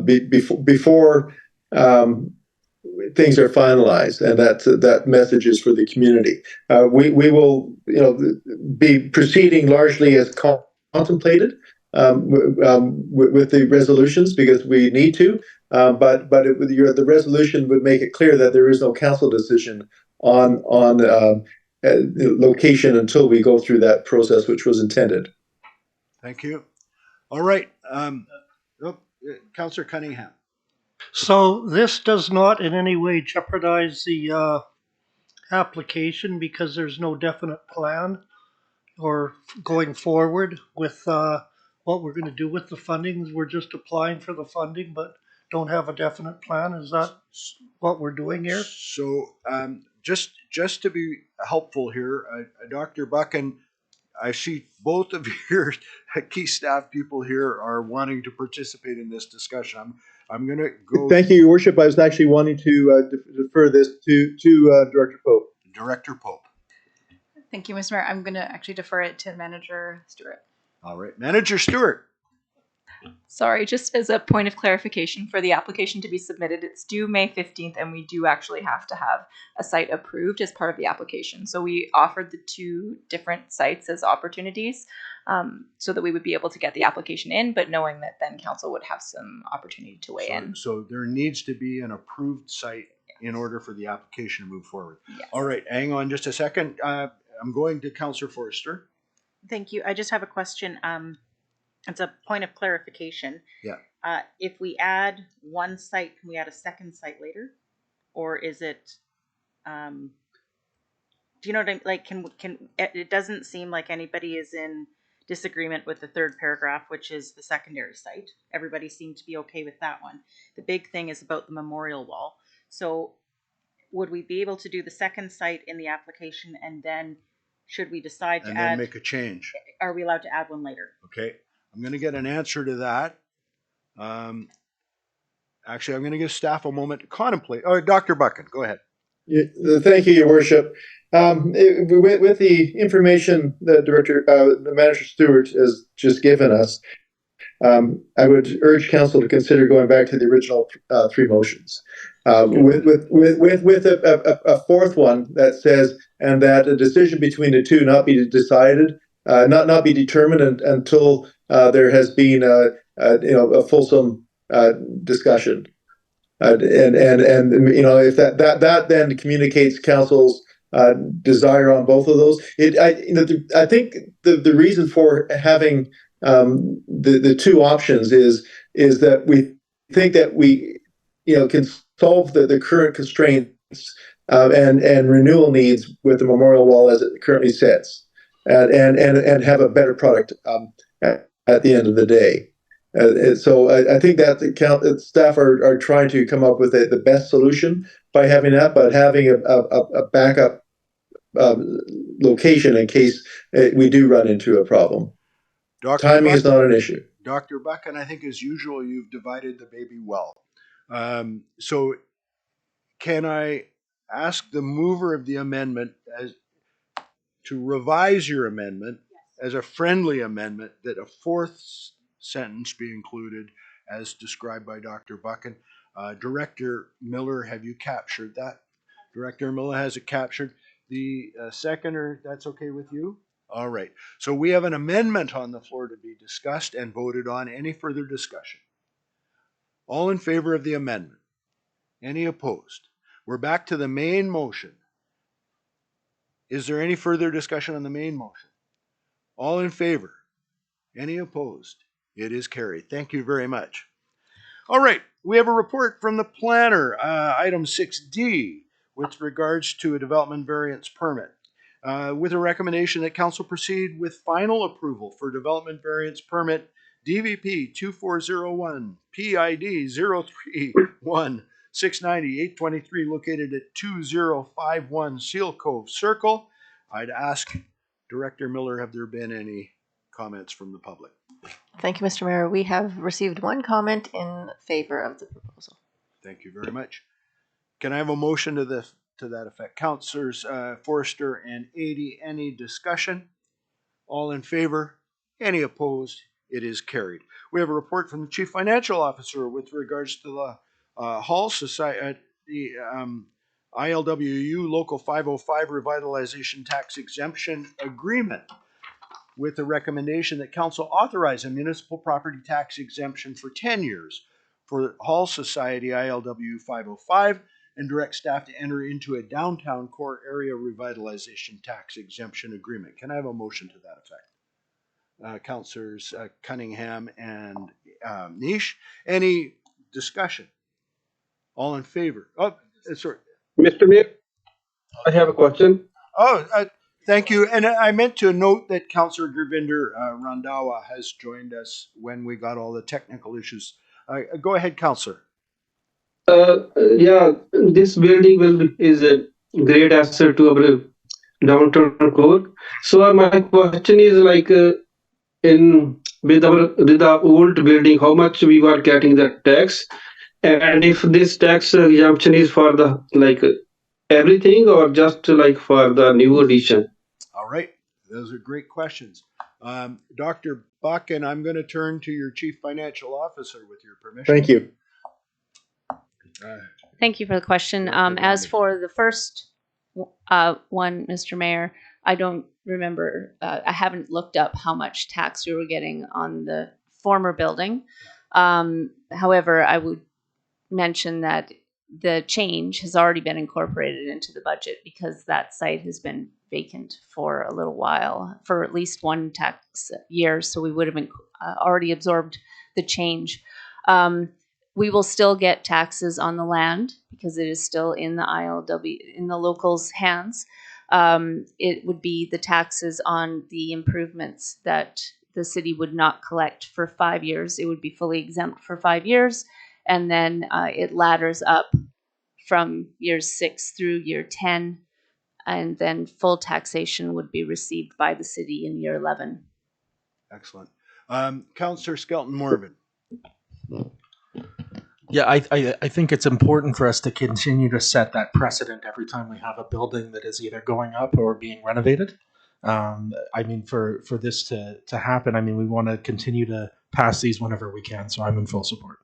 before things are finalized, and that message is for the community. We will, be proceeding largely as contemplated with the resolutions because we need to. But the resolution would make it clear that there is no council decision on location until we go through that process, which was intended. Thank you. All right. Councillor Cunningham. So this does not in any way jeopardize the application because there's no definite plan or going forward with what we're going to do with the funding. We're just applying for the funding, but don't have a definite plan. Is that what we're doing here? So just to be helpful here, Dr. Buchan, I see both of your key staff people here are wanting to participate in this discussion. I'm going to go. Thank you, Your Worship. I was actually wanting to defer this to Director Pope. Director Pope. Thank you, Mr. Mayor. I'm going to actually defer it to Manager Stewart. All right, Manager Stewart. Sorry, just as a point of clarification, for the application to be submitted, it's due May 15th, and we do actually have to have a site approved as part of the application. So we offered the two different sites as opportunities so that we would be able to get the application in, but knowing that then council would have some opportunity to weigh in. So there needs to be an approved site in order for the application to move forward. Yes. All right, hang on just a second. I'm going to Councillor Forster. Thank you. I just have a question. It's a point of clarification. Yeah. If we add one site, can we add a second site later? Or is it, do you know what I mean? Like, it doesn't seem like anybody is in disagreement with the third paragraph, which is the secondary site. Everybody seemed to be okay with that one. The big thing is about the memorial wall. So would we be able to do the second site in the application, and then should we decide to and add, then make a change? are we allowed to add one later? Okay. I'm going to get an answer to that. Actually, I'm going to give staff a moment to contemplate. Oh, Dr. Buchan, go ahead. Yeah, thank you, Your Worship. With the information that Manager Stewart has just given us, I would urge council to consider going back to the original three motions, with a fourth one that says, and that a decision between the two not be decided, not be determined until there has been a fulsome discussion, and if that then communicates council's desire on both of those. I think the reason for having the two options is that we think that we can solve the current constraints and renewal needs with the memorial wall as it currently sits, and have a better product at the end of the day. So I think that the staff are trying to come up with the best solution by having that, but having a backup location in case we do run into a problem. Timing is not an issue. Dr. Buchan, I think as usual, you've divided the baby well. So can I ask the mover of the amendment to revise your amendment as a friendly amendment, that a fourth sentence be included as described by Dr. Buchan? Director Miller, have you captured that? Director Miller has it captured. The seconder, that's okay with you? All right. So we have an amendment on the floor to be discussed and voted on. Any further discussion? All in favor of the amendment? Any opposed? We're back to the main motion. Is there any further discussion on the main motion? All in favor? Any opposed? It is carried. Thank you very much. All right, we have a report from the planner, item 6D, with regards to a development variance permit. With a recommendation that council proceed with final approval for development variance permit DVP 2401 PID 031 690 823 located at 2051 Seal Cove Circle. I'd ask Director Miller, have there been any comments from the public? Thank you, Mr. Mayor. We have received one comment in favor of the proposal. Thank you very much. Can I have a motion to that effect? Councilors Forrester and Adie, any discussion? All in favor? Any opposed? It is carried. We have a report from the Chief Financial Officer with regards to the Hall Society, the ILWU Local 505 Revitalization Tax Exemption Agreement, with a recommendation that council authorize a municipal property tax exemption for 10 years for Hall Society ILW 505 and direct staff to enter into a downtown core area revitalization tax exemption agreement. Can I have a motion to that effect? Councilors Cunningham and Niche, any discussion? All in favor? Oh, sorry. Mr. Mayor, I have a question. Oh, thank you. And I meant to note that Councillor Gurvinder Randhawa has joined us when we got all the technical issues. Go ahead, Councillor. Yeah, this building is a great asset to our downtown core. So my question is like, with the old building, how much we were getting the tax, and if this tax exemption is for the everything or just like for the new addition? All right, those are great questions. Dr. Buchan, I'm going to turn to your Chief Financial Officer with your permission. Thank you. Thank you for the question. As for the first one, Mr. Mayor, I don't remember. I haven't looked up how much tax we were getting on the former building. However, I would mention that the change has already been incorporated into the budget because that site has been vacant for a little while, for at least one tax year. So we would have been, already absorbed the change. We will still get taxes on the land because it is still in the ILW, in the locals' hands. It would be the taxes on the improvements that the city would not collect for 5 years. It would be fully exempt for 5 years. And then it ladders up from year 6 through year 10. And then full taxation would be received by the city in year 11. Excellent. Councillor Skelton Morvan. Yeah, I think it's important for us to continue to set that precedent every time we have a building that is either going up or being renovated. I mean, for this to happen, I mean, we want to continue to pass these whenever we can. So I'm in full support.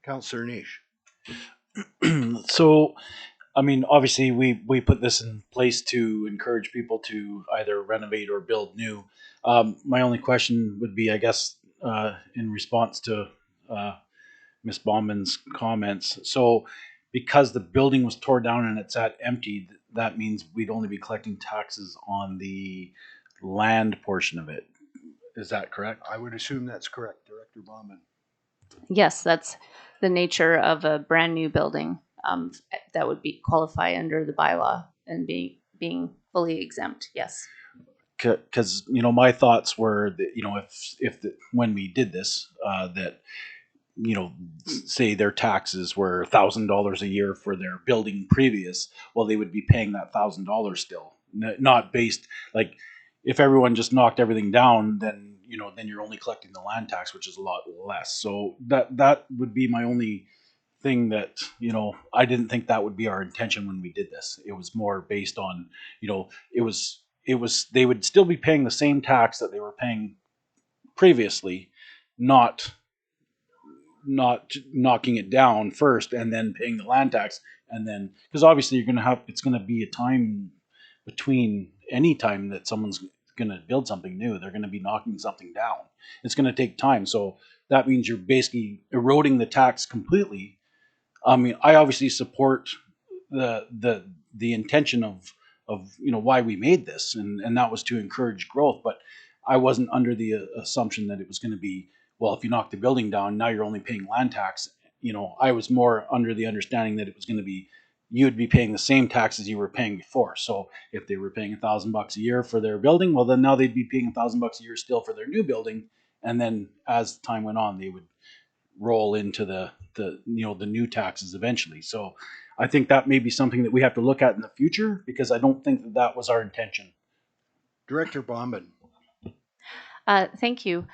Councillor Niche. So, I mean, obviously we put this in place to encourage people to either renovate or build new. My only question would be, I guess, in response to Ms. Bauman's comments. So because the building was torn down and it's empty, that means we'd only be collecting taxes on the land portion of it. Is that correct? I would assume that's correct, Director Bauman. Yes, that's the nature of a brand new building that would be qualify under the bylaw and being fully exempt. Yes. Because my thoughts were that if when we did this that say their taxes were $1,000 a year for their building previous, well, they would be paying that $1,000 still, not based like if everyone just knocked everything down, then then you're only collecting the land tax, which is a lot less. So that would be my only thing that I didn't think that would be our intention when we did this. It was more based on it was they would still be paying the same tax that they were paying previously, not knocking it down first and then paying the land tax, and then because obviously it's going to be a time between any time that someone's going to build something new. They're going to be knocking something down. It's going to take time. So that means you're basically eroding the tax completely. I mean, I obviously support the intention of why we made this, and that was to encourage growth. But I wasn't under the assumption that it was going to be, well, if you knock the building down, now you're only paying land tax. I was more under the understanding that it was going to be, you'd be paying the same taxes you were paying before. So if they were paying $1,000 a year for their building, well, then now they'd be paying $1,000 a year still for their new building. And then as time went on, they would roll into the new taxes eventually. So I think that may be something that we have to look at in the future, because I don't think that was our intention. Director Bombin. Thank you.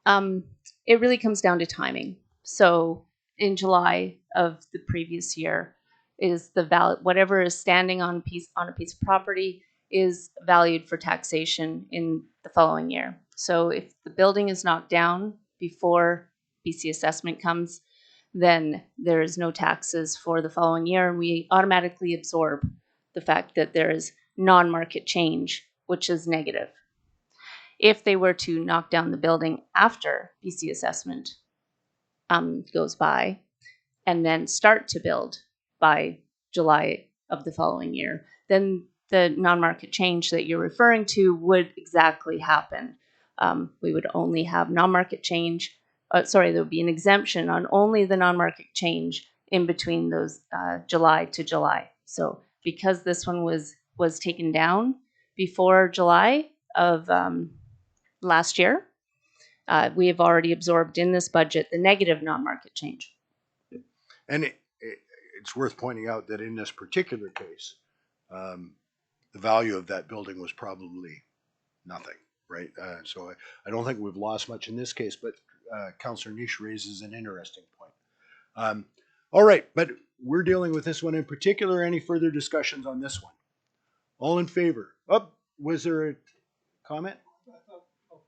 It really comes down to timing. So in July of the previous year, is the whatever is standing on a piece of property is valued for taxation in the following year. So if the building is knocked down before BC assessment comes, then there is no taxes for the following year, and we automatically absorb the fact that there is non-market change, which is negative. If they were to knock down the building after BC assessment goes by, and then start to build by July of the following year, then the non-market change that you're referring to would exactly happen. We would only have non-market change. There would be an exemption on only the non-market change in between those July to July. So because this one was taken down before July of last year, we have already absorbed in this budget the negative non-market change. And it's worth pointing out that in this particular case, the value of that building was probably nothing, right? So I don't think we've lost much in this case, but Councillor Niche raises an interesting point. All right, but we're dealing with this one in particular. Any further discussions on this one? All in favor? Oh, was there a comment?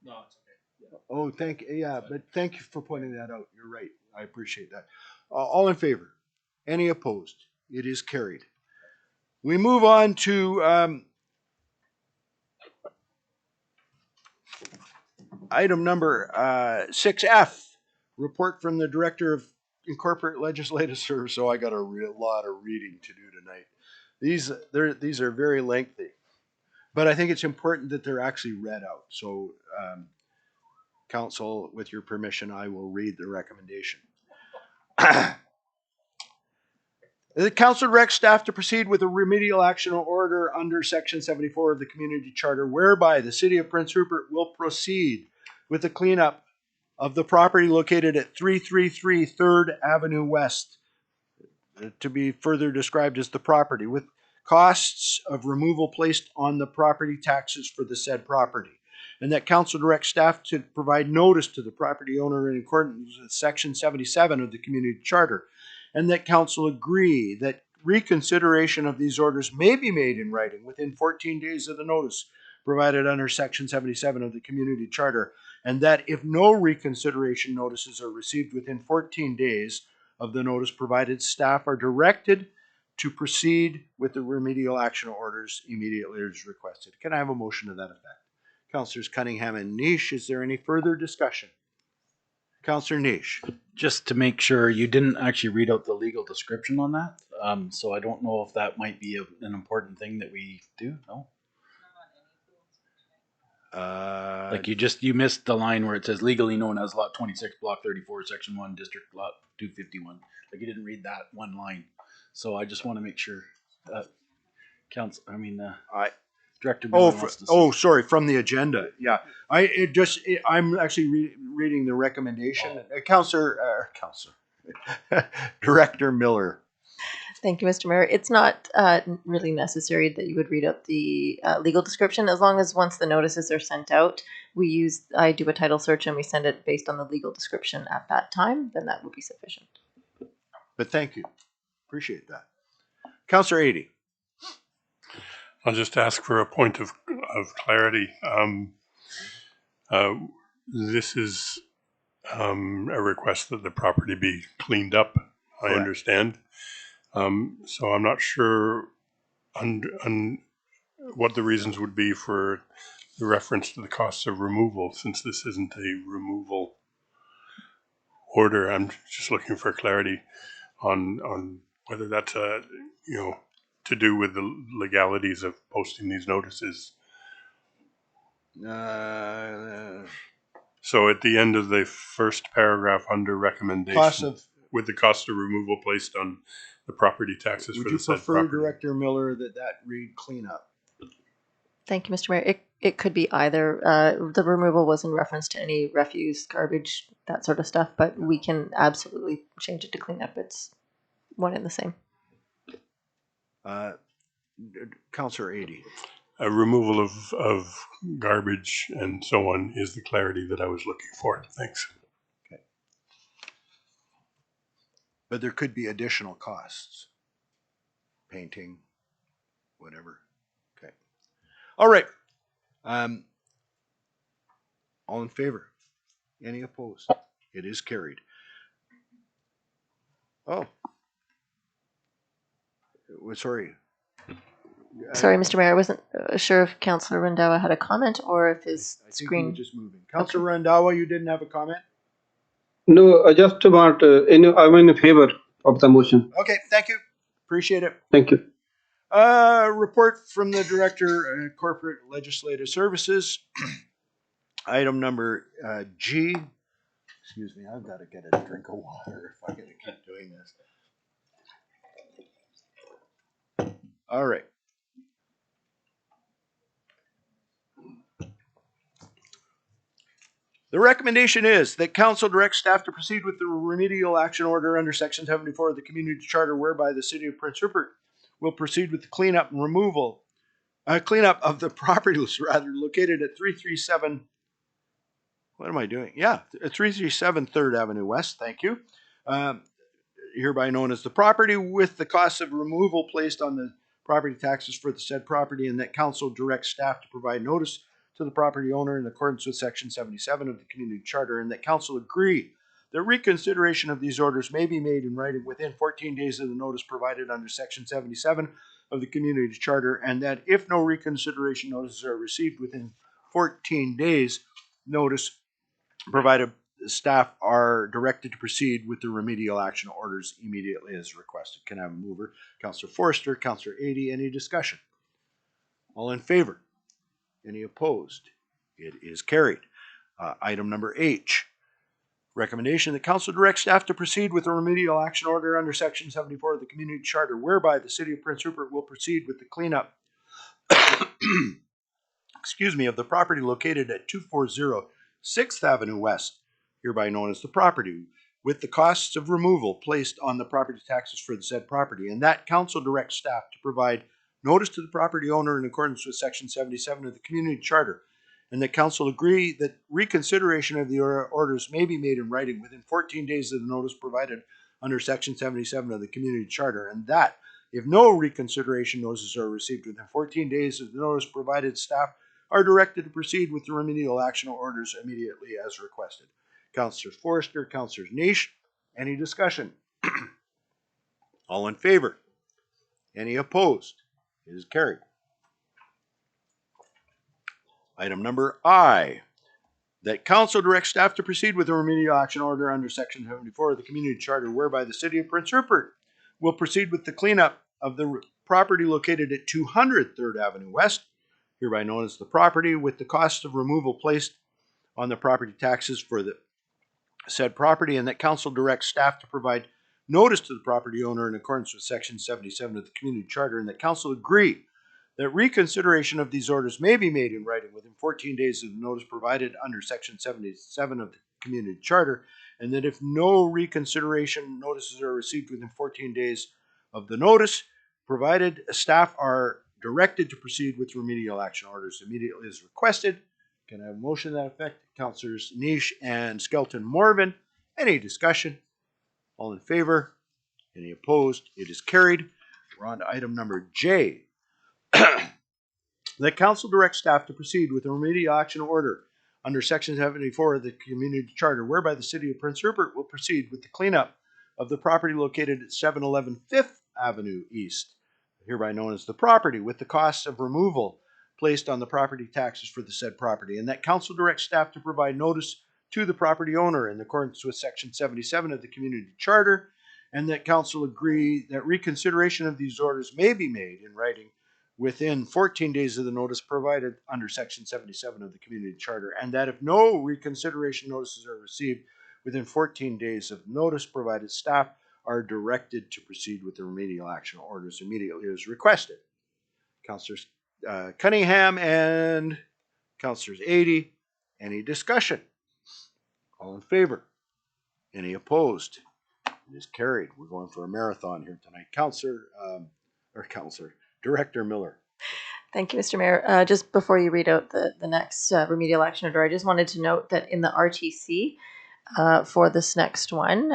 No, it's okay. Oh, thank you for pointing that out. You're right. I appreciate that. All in favor? Any opposed? It is carried. We move on to item number 6F, report from the Director of Corporate Legislative Service. So I got a lot of reading to do tonight. These are very lengthy, but I think it's important that they're actually read out. So, Council, with your permission, I will read the recommendation. The Council directs staff to proceed with a remedial action order under Section 74 of the Community Charter, whereby the City of Prince Rupert will proceed with the cleanup of the property located at 333 3rd Avenue West, to be further described as the property, with costs of removal placed on the property taxes for the said property. And that Council directs staff to provide notice to the property owner in accordance with Section 77 of the Community Charter. And that Council agree that reconsideration of these orders may be made in writing within 14 days of the notice provided under Section 77 of the Community Charter. And that if no reconsideration notices are received within 14 days of the notice provided, staff are directed to proceed with the remedial action orders immediately as requested. Can I have a motion to that effect? Councillors Cunningham and Niche, is there any further discussion? Councillor Niche. Just to make sure, you didn't actually read out the legal description on that. So I don't know if that might be an important thing that we do. No? Like you missed the line where it says legally known as Lot 26, Block 34, Section 1, District Lot 251. Like you didn't read that one line. So I just want to make sure that Director Miller wants to say. Sorry, from the agenda. Yeah, I'm actually reading the recommendation. Director Miller. Thank you, Mr. Mayor. It's not really necessary that you would read out the legal description, as long as once the notices are sent out, I do a title search and we send it based on the legal description at that time, then that would be sufficient. But thank you. Appreciate that. Councillor Adey. I'll just ask for a point of clarity. This is a request that the property be cleaned up, I understand. So I'm not sure what the reasons would be for the reference to the costs of removal, since this isn't a removal order. I'm just looking for clarity on whether that's to do with the legalities of posting these notices. So at the end of the first paragraph under recommendation, with the cost of removal placed on the property taxes for the said property. Would you prefer, Director Miller, that read cleanup? Thank you, Mr. Mayor. It could be either. The removal was in reference to any refuse, garbage, that sort of stuff, but we can absolutely change it to cleanup. It's one and the same. Councillor Adie. A removal of garbage and so on is the clarity that I was looking for. Thanks. Okay. But there could be additional costs. Painting, whatever. Okay. All right. All in favor? Any opposed? It is carried. Oh. Sorry. Sorry, Mr. Mayor, I wasn't sure if Councillor Randawa had a comment or if his I think screen... we were just moving. Councillor Randawa, you didn't have a comment? No, just about, I'm in favor of the motion. Okay, thank you. Appreciate it. Thank you. Report from the Director, Corporate Legislative Services. Item number G. Excuse me, I've got to get a drink of water if I'm going to keep doing this. All right. The recommendation is that Council directs staff to proceed with the remedial action order under Section 74 of the Community Charter, whereby the City of Prince Rupert will proceed with the cleanup of the properties located at 337. What am I doing? Yeah, 337 3rd Avenue West. Thank you. Hereby known as the property, with the cost of removal placed on the property taxes for the said property, and that Council directs staff to provide notice to the property owner in accordance with Section 77 of the Community Charter, and that Council agree that reconsideration of these orders may be made in writing within 14 days of the notice provided under Section 77 of the Community Charter, and that if no reconsideration notices are received within 14 days, notice provided, staff are directed to proceed with the remedial action orders immediately as requested. Can I have a mover? Councillor Forster, Councillor Adie, any discussion? All in favor? Any opposed? It is carried. Item number H. Recommendation that Council direct staff to proceed with a remedial action order under Section 74 of the Community Charter, whereby the City of Prince Rupert will proceed with the cleanup of the property located at 240 6th Avenue West, hereby known as the property, with the costs of removal placed on the property taxes for the said property, and that Council directs staff to provide notice to the property owner in accordance with Section 77 of the Community Charter, and that Council agree that reconsideration of the orders may be made in writing within 14 days of the notice provided under Section 77 of the Community Charter, and that if no reconsideration notices are received within 14 days of the notice provided, staff are directed to proceed with the remedial action orders immediately as requested. Councillor Forster, Councillor Niche, any discussion? All in favor? Any opposed? It is carried. Item number I, that Council directs staff to proceed with a remedial action order under Section 74 of the Community Charter, whereby the City of Prince Rupert will proceed with the cleanup of the property located at 200 3rd Avenue West, hereby known as the property, with the cost of removal placed on the property taxes for the said property, and that Council directs staff to provide notice to the property owner in accordance with Section 77 of the Community Charter, and that Council agree that reconsideration of these orders may be made in writing within 14 days of the notice provided under Section 77 of the Community Charter, and that if no reconsideration notices are received within 14 days of the notice provided, staff are directed to proceed with remedial action orders immediately as requested. Can I have a motion to that effect? Councillors Niche and Skelton Morvan. Any discussion? All in favor? Any opposed? It is carried. We're on to item number J. The Council directs staff to proceed with a remedial action order under Section 74 of the Community Charter, whereby the City of Prince Rupert will proceed with the cleanup of the property located at 711 5th Avenue East, hereby known as the property, with the costs of removal placed on the property taxes for the said property, and that council directs staff to provide notice to the property owner in accordance with section 77 of the community charter, and that council agree that reconsideration of these orders may be made in writing within 14 days of the notice provided under section 77 of the community charter, and that if no reconsideration notices are received within 14 days of notice provided, staff are directed to proceed with the remedial action orders immediately as requested. Councilors Cunningham and Councilors 80. Any discussion? All in favor? Any opposed? It is carried. We're going for a marathon here tonight. Director Miller. Thank you, Mr. Mayor. Just before you read out the next remedial action order, I just wanted to note that in the RTC for this next one,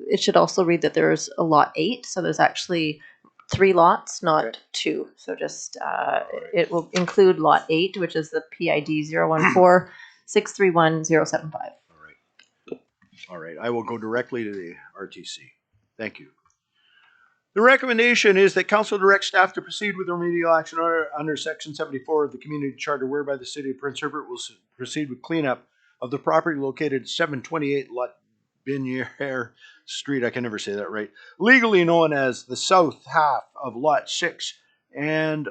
it should also read that there's a lot 8. So there's actually 3 lots, not 2. So just it will include lot 8, which is the PID 014-631-075. All right. I will go directly to the RTC. Thank you. The recommendation is that council directs staff to proceed with the remedial action order under section 74 of the community charter, whereby the city of Prince Rupert will proceed with cleanup of the property located at 728 Lot Biniere Street. I can never say that right. Legally known as the south half of Lot 6 and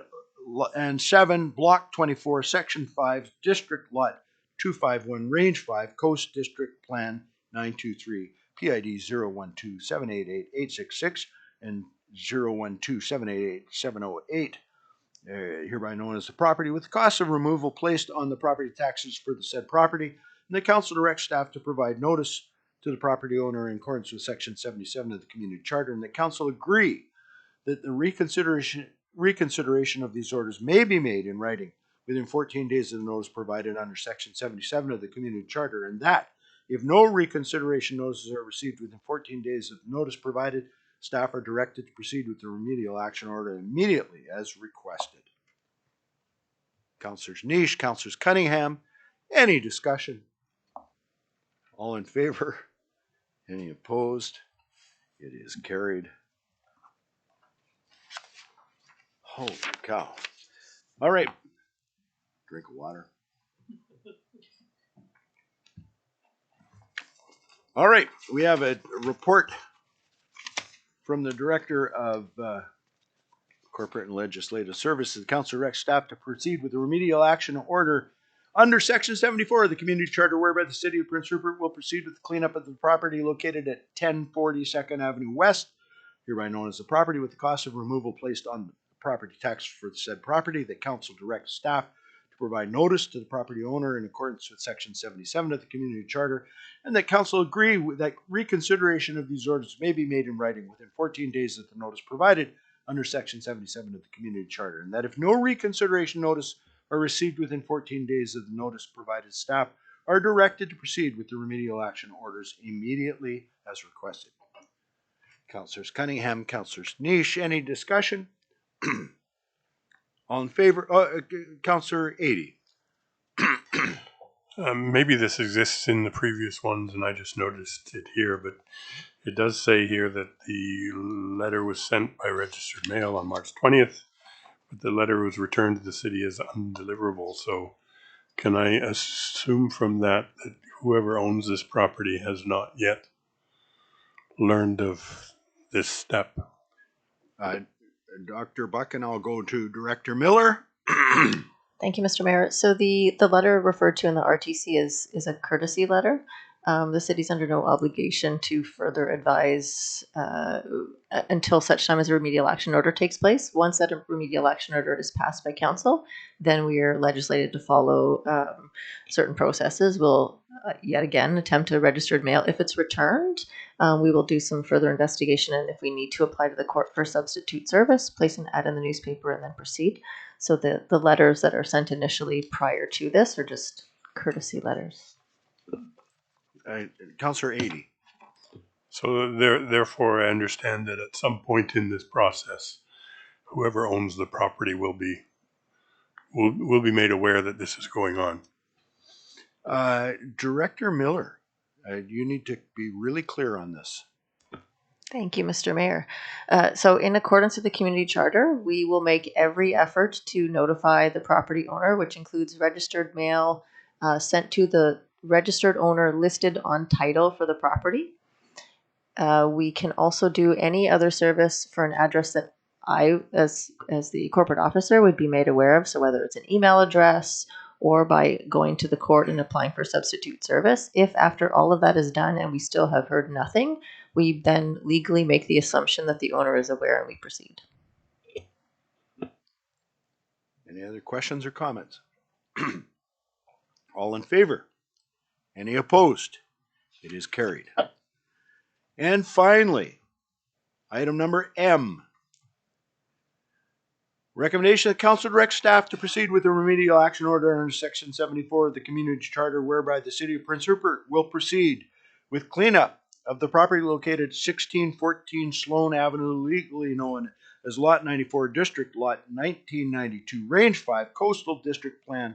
7, Block 24, Section 5, District Lot 251, Range 5, Coast District Plan 923, PID 012-788-866 and 012-788-708, hereby known as the property, with the cost of removal placed on the property taxes for the said property, and the council directs staff to provide notice to the property owner in accordance with section 77 of the community charter, and the council agree that the reconsideration of these orders may be made in writing within 14 days of the notice provided under section 77 of the community charter, and that if no reconsideration notices are received within 14 days of the notice provided, staff are directed to proceed with the remedial action order immediately as requested. Councilors Niche, Councilors Cunningham, any discussion? All in favor? Any opposed? It is carried. Holy cow. All right. Drink of water. All right. We have a report from the Director of Corporate and Legislative Services. The council directs staff to proceed with the remedial action order under section 74 of the community charter, whereby the city of Prince Rupert will proceed with the cleanup of the property located at 1040 2nd Avenue West, hereby known as the property, with the cost of removal placed on the property tax for the said property. The council directs staff to provide notice to the property owner in accordance with section 77 of the community charter, and that council agree with that reconsideration of these orders may be made in writing within 14 days of the notice provided under section 77 of the community charter, and that if no reconsideration notice are received within 14 days of the notice provided, staff are directed to proceed with the remedial action orders immediately as requested. Councilors Cunningham, Councilors Niche, any discussion? All in favor? Councilor 80. Maybe this exists in the previous ones and I just noticed it here, but it does say here that the letter was sent by registered mail on March 20th, but the letter was returned to the city as undeliverable. So can I assume from that that whoever owns this property has not yet learned of this step? Dr. Buck, and I'll go to Director Miller. Thank you, Mr. Mayor. So the letter referred to in the RTC is a courtesy letter. The city's under no obligation to further advise until such time as a remedial action order takes place. Once that remedial action order is passed by council, then we are legislated to follow certain processes. We'll yet again attempt to registered mail. If it's returned, we will do some further investigation, and if we need to apply to the court for substitute service, place an ad in the newspaper and then proceed. So the letters that are sent initially prior to this are just courtesy letters. Councilor 80. So therefore, I understand that at some point in this process, whoever owns the property will be made aware that this is going on. Director Miller, you need to be really clear on this. Thank you, Mr. Mayor. So in accordance with the community charter, we will make every effort to notify the property owner, which includes registered mail sent to the registered owner listed on title for the property. We can also do any other service for an address that I, as the corporate officer, would be made aware of. So whether it's an email address or by going to the court and applying for substitute service. If after all of that is done and we still have heard nothing, we then legally make the assumption that the owner is aware and we proceed. Any other questions or comments? All in favor? Any opposed? It is carried. And finally, item number M. Recommendation that council direct staff to proceed with a remedial action order under section 74 of the community charter, whereby the city of Prince Rupert will proceed with cleanup of the property located at 1614 Sloan Avenue, legally known as Lot 94, District Lot 1992, Range 5, Coastal District Plan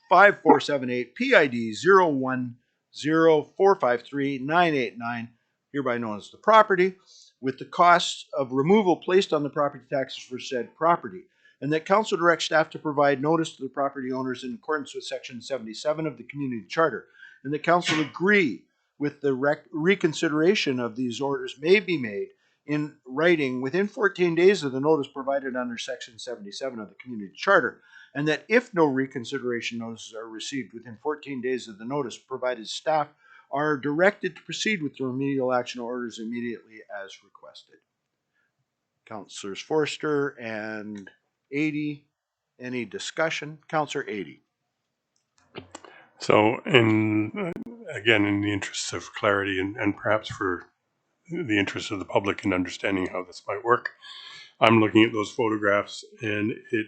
5478, PID 010453989, hereby known as the property, with the costs of removal placed on the property taxes for said property, and that council directs staff to provide notice to the property owners in accordance with section 77 of the community charter, and that council agree with the reconsideration of these orders may be made in writing within 14 days of the notice provided under section 77 of the community charter, and that if no reconsideration notices are received within 14 days of the notice provided, staff are directed to proceed with the remedial action orders immediately as requested. Councilors Forster and Adie, any discussion? Councilor Adie. So, again, in the interests of clarity and perhaps for the interest of the public in understanding how this might work, I'm looking at those photographs, and it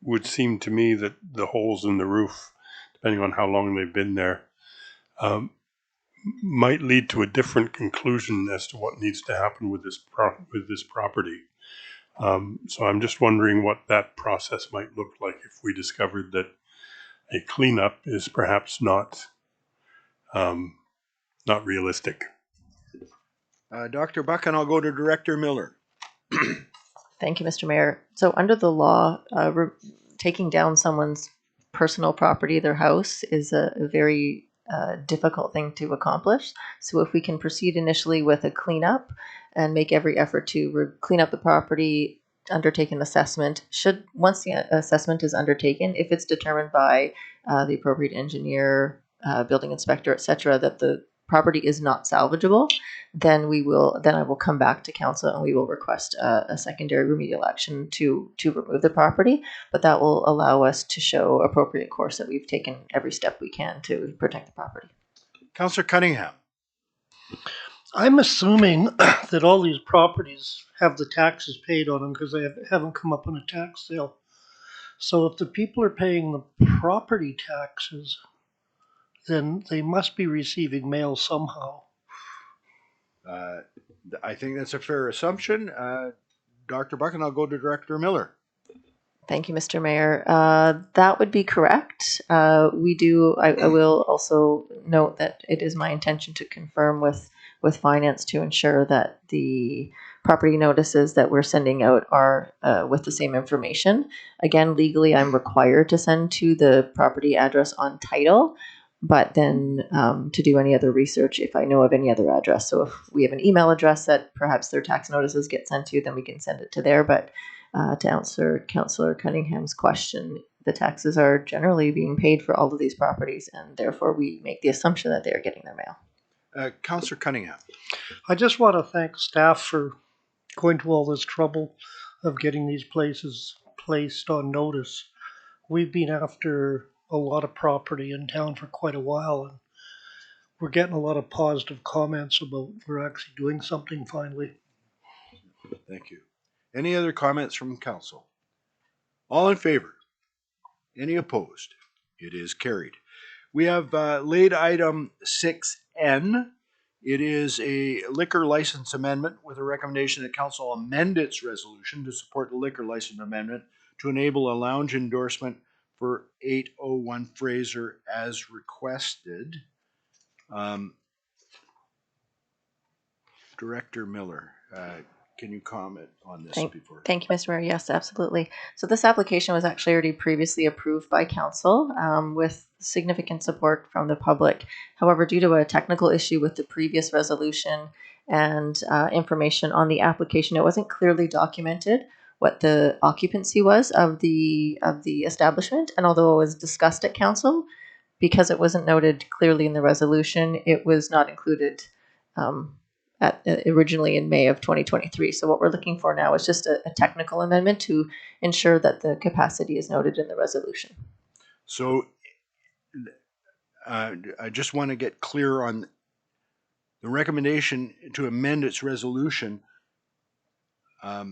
would seem to me that the holes in the roof, depending on how long they've been there, might lead to a different conclusion as to what needs to happen with this property. So I'm just wondering what that process might look like if we discovered that a cleanup is perhaps not realistic. Dr. Buchan, I'll go to Director Miller. Thank you, Mr. Mayor. So under the law, taking down someone's personal property, their house, is a very difficult thing to accomplish. So if we can proceed initially with a cleanup and make every effort to clean up the property, undertake an assessment, once the assessment is undertaken, if it's determined by the appropriate engineer, building inspector, etc., that the property is not salvageable, then I will come back to council and we will request a secondary remedial action to remove the property. But that will allow us to show appropriate course that we've taken every step we can to protect the property. Councilor Cunningham. I'm assuming that all these properties have the taxes paid on them because they haven't come up on a tax sale. So if the people are paying the property taxes, then they must be receiving mail somehow. I think that's a fair assumption. Dr. Buchan, I'll go to Director Miller. Thank you, Mr. Mayor. That would be correct. I will also note that it is my intention to confirm with finance to ensure that the property notices that we're sending out are with the same information. Again, legally, I'm required to send to the property address on title, but then to do any other research if I know of any other address. So if we have an email address that perhaps their tax notices get sent to, then we can send it to there. But to answer Councillor Cunningham's question, the taxes are generally being paid for all of these properties, and therefore we make the assumption that they are getting their mail. Councillor Cunningham. I just want to thank staff for going to all this trouble of getting these places placed on notice. We've been after a lot of property in town for quite a while, and we're getting a lot of positive comments about we're actually doing something finally. Thank you. Any other comments from council? All in favor? Any opposed? It is carried. We have laid item 6N. It is a liquor license amendment with a recommendation that council amend its resolution to support the liquor license amendment to enable a lounge endorsement for 801 Fraser as requested. Director Miller, can you comment on this Thank, before? thank you, Mr. Mayor. Yes, absolutely. So this application was actually already previously approved by council with significant support from the public. However, due to a technical issue with the previous resolution and information on the application, it wasn't clearly documented what the occupancy was of the establishment. And although it was discussed at council, because it wasn't noted clearly in the resolution, it was not included originally in May of 2023. So what we're looking for now is just a technical amendment to ensure that the capacity is noted in the resolution. So I just want to get clear on the recommendation to amend its resolution. I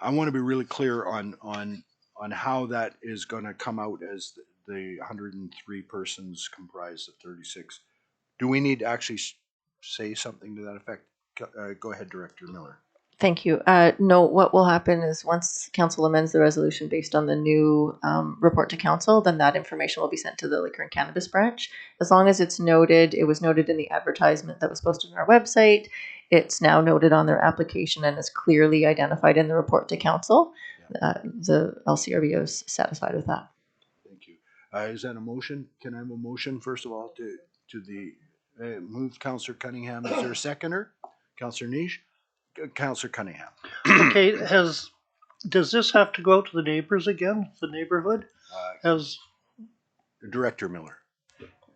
want to be really clear on how that is going to come out as the 103 persons comprised of 36. Do we need to actually say something to that effect? Go ahead, Director Miller. Thank you. No, what will happen is once council amends the resolution based on the new report to council, then that information will be sent to the Liquor and Cannabis branch. As long as it's noted, it was noted in the advertisement that was posted on our website. It's now noted on their application and is clearly identified in the report to council. The LCRB is satisfied with that. Thank you. Is that a motion? Can I have a motion, first of all, to the move Councillor Cunningham? Is there a seconder? Councillor Niche? Councillor Cunningham. Okay, does this have to go out to the neighbors again, the neighborhood? As Director Miller.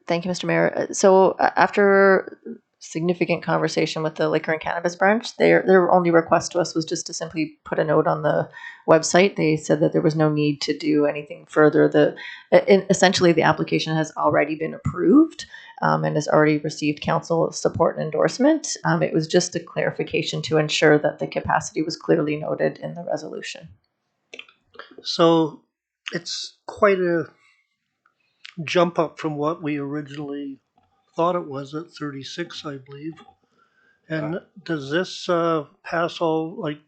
Thank you, Mr. Mayor. So after significant conversation with the Liquor and Cannabis branch, their only request to us was just to simply put a note on the website. They said that there was no need to do anything further. Essentially, the application has already been approved and has already received council support and endorsement. It was just a clarification to ensure that the capacity was clearly noted in the resolution. so it's quite a jump up from what we originally thought it was at 36, I believe. And does this pass all, like,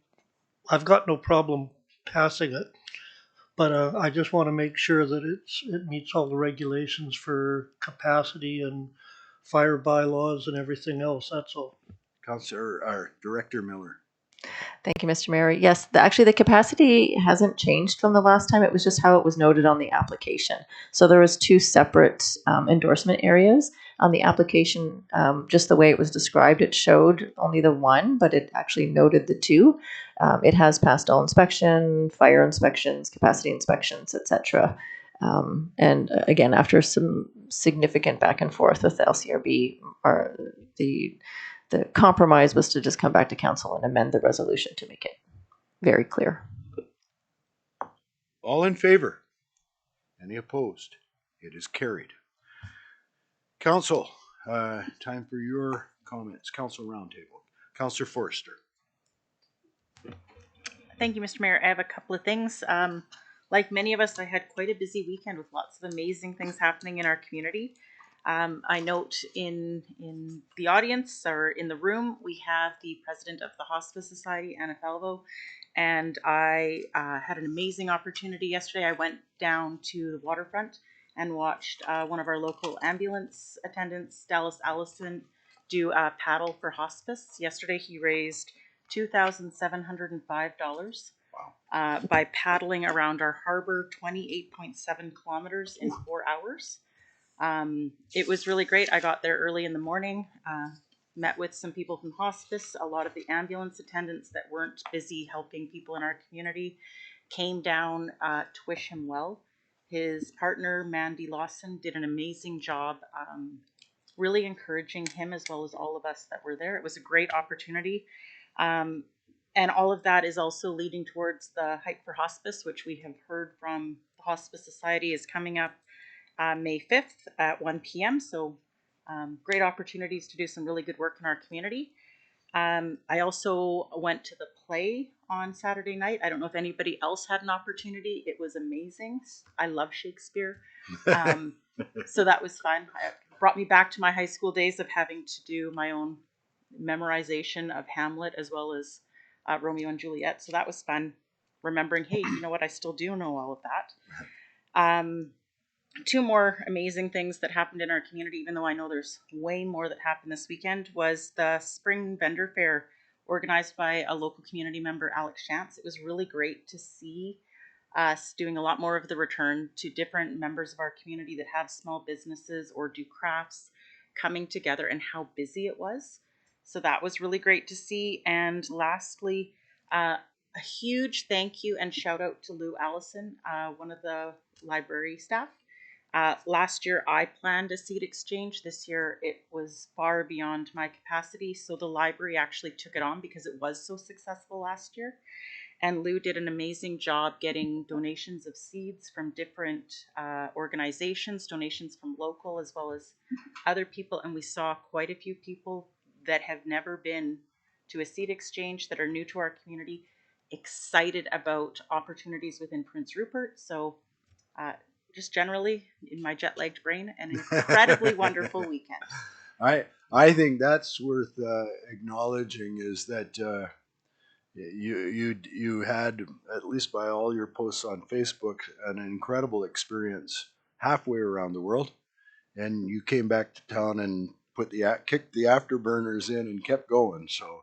I've got no problem passing it, but I just want to make sure that it meets all the regulations for capacity and fire bylaws and everything else, that's all. Councillor or Director Miller. Thank you, Mr. Mayor. Yes, actually the capacity hasn't changed from the last time. It was just how it was noted on the application. So there was two separate endorsement areas on the application. Just the way it was described, it showed only the one, but it actually noted the two. It has passed all inspection, fire inspections, capacity inspections, etc. And again, after some significant back and forth with the LCRB, the compromise was to just come back to council and amend the resolution to make it very clear. All in favor? Any opposed? It is carried. Council, time for your comments. Council roundtable. Councillor Forster. Thank you, Mr. Mayor. I have a couple of things. Like many of us, I had quite a busy weekend with lots of amazing things happening in our community. I note in the audience or in the room, we have the president of the Hospice Society, Anna Falvo, and I had an amazing opportunity yesterday. I went down to the waterfront and watched one of our local ambulance attendants, Dallas Allison, do a paddle for hospice. Yesterday, he raised $2,705 by paddling around our harbor 28.7 kilometers in 4 hours. It was really great. I got there early in the morning, met with some people from hospice. A lot of the ambulance attendants that weren't busy helping people in our community came down to wish him well. His partner, Mandy Lawson, did an amazing job really encouraging him as well as all of us that were there. It was a great opportunity. And all of that is also leading towards the Hike for Hospice, which we have heard from the Hospice Society is coming up May 5th at 1 p.m. So great opportunities to do some really good work in our community. I also went to the play on Saturday night. I don't know if anybody else had an opportunity. It was amazing. I love Shakespeare. So that was fun. It brought me back to my high school days of having to do my own memorization of Hamlet as well as Romeo and Juliet. So that was fun. Remembering, hey, you know what? I still do know all of that. two more amazing things that happened in our community, even though I know there's way more that happened this weekend, was the spring vendor fair organized by a local community member, Alex Shantz. It was really great to see us doing a lot more of the return to different members of our community that have small businesses or do crafts coming together, and how busy it was. So that was really great to see. And lastly, a huge thank you and shout out to Lou Allison, one of the library staff. Last year I planned a seed exchange. This year it was far beyond my capacity, so the library actually took it on because it was so successful last year. And Lou did an amazing job getting donations of seeds from different organizations, donations from local as well as other people. And we saw quite a few people that have never been to a seed exchange, that are new to our community, excited about opportunities within Prince Rupert. So just generally, in my jet-lagged brain, an incredibly wonderful weekend. I think that's worth acknowledging, is that you had, at least by all your posts on Facebook, an incredible experience halfway around the world, and you came back to town and kicked the afterburners in and kept going. So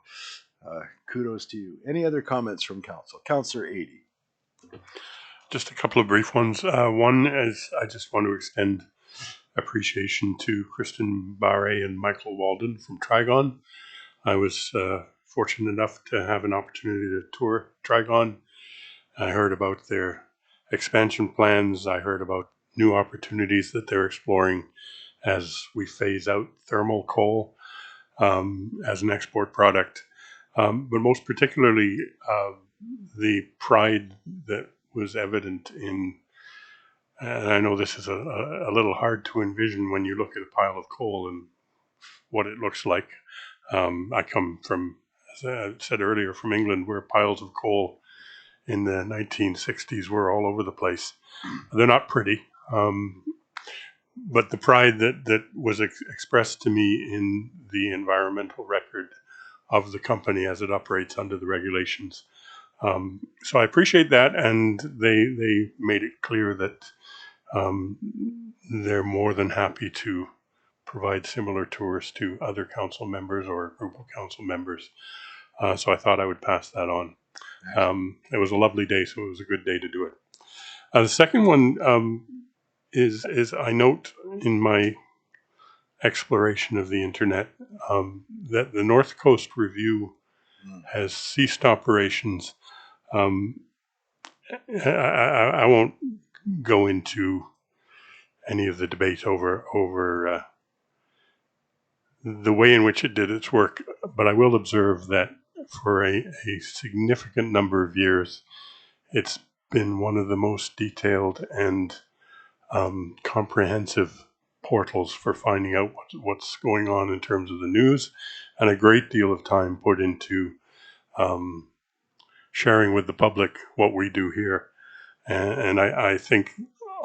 kudos to you. Any other comments from council? Councillor Adey. Just a couple of brief ones. One is I just want to extend appreciation to Kristen Barre and Michael Walden from Trigon. I was fortunate enough to have an opportunity to tour Trigon. I heard about their expansion plans. I heard about new opportunities that they're exploring as we phase out thermal coal as an export product. But most particularly, the pride that was evident in, and I know this is a little hard to envision when you look at a pile of coal and what it looks like. I come from, as I said earlier, from England, where piles of coal in the 1960s were all over the place. They're not pretty, but the pride that was expressed to me in the environmental record of the company as it operates under the regulations. So I appreciate that, and they made it clear that they're more than happy to provide similar tours to other council members or a group of council members. So I thought I would pass that on. It was a lovely day, so it was a good day to do it. The second one is I note in my exploration of the internet that the North Coast Review has ceased operations. I won't go into any of the debate over the way in which it did its work, but I will observe that for a significant number of years, it's been one of the most detailed and comprehensive portals for finding out what's going on in terms of the news, and a great deal of time put into sharing with the public what we do here. And I think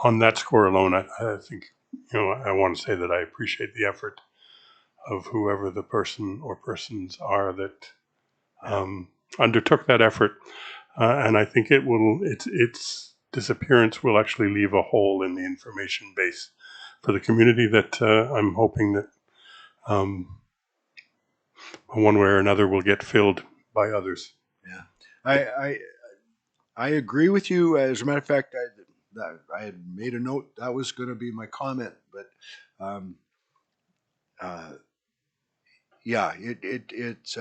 on that score alone, I think, I want to say that I appreciate the effort of whoever the person or persons are that undertook that effort. And I think its disappearance will actually leave a hole in the information base for the community that I'm hoping that one way or another will get filled by others. Yeah, I agree with you. As a matter of fact, I had made a note that was going to be my comment, but yeah, it's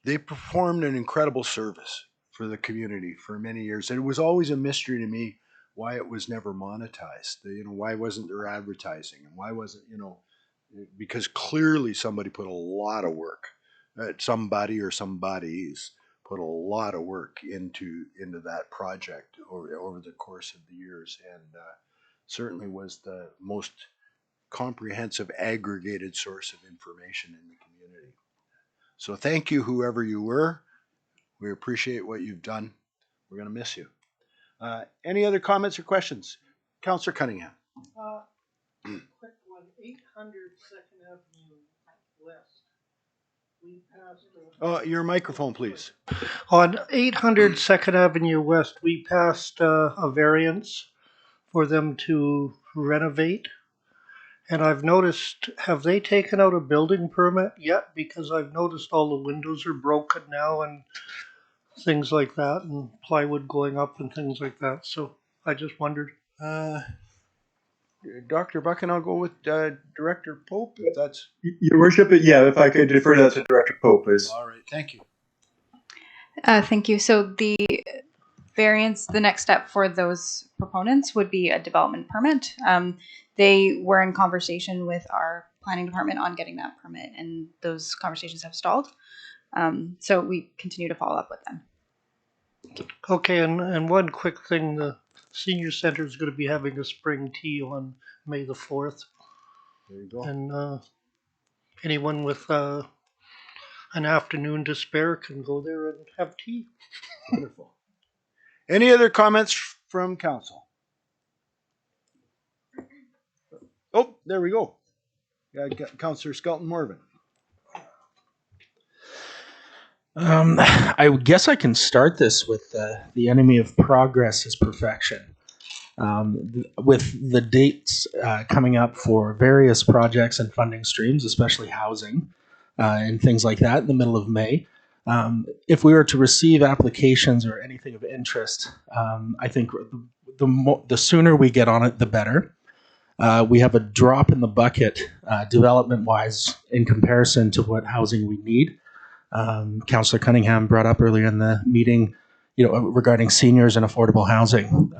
they performed an incredible service for the community for many years, and it was always a mystery to me why it was never monetized. Why wasn't there advertising, and why wasn't because clearly somebody put a lot of work. Somebody or somebodies put a lot of work into that project over the course of the years, and certainly was the most comprehensive aggregated source of information in the community. So thank you, whoever you were. We appreciate what you've done. We're going to miss you. Any other comments or questions? Councillor Cunningham. Quick one, 800 2nd Avenue West. We passed. Your microphone, please. On 800 2nd Avenue West, we passed a variance for them to renovate. And I've noticed, have they taken out a building permit yet? Because I've noticed all the windows are broken now and things like that, and plywood going up and things like that. So I just wondered. Dr. Buchan, I'll go with Director Pope, if that's... Your worship, yeah, if I could defer that to Director Pope, please. All right, thank you. Thank you. So the variance, the next step for those proponents would be a development permit. They were in conversation with our planning department on getting that permit, and those conversations have stalled. So we continue to follow up with them. Okay, and one quick thing, the senior center is going to be having a spring tea on May the 4th. There you go. And anyone with an afternoon to spare can go there and have tea. Wonderful. Any other comments from council? Oh, there we go. Councillor Skelton Morvan. I guess I can start this with the enemy of progress is perfection. With the dates coming up for various projects and funding streams, especially housing and things like that in the middle of May, if we were to receive applications or anything of interest, I think the sooner we get on it, the better. We have a drop in the bucket development-wise in comparison to what housing we need. Councillor Cunningham brought up earlier in the meeting, regarding seniors and affordable housing.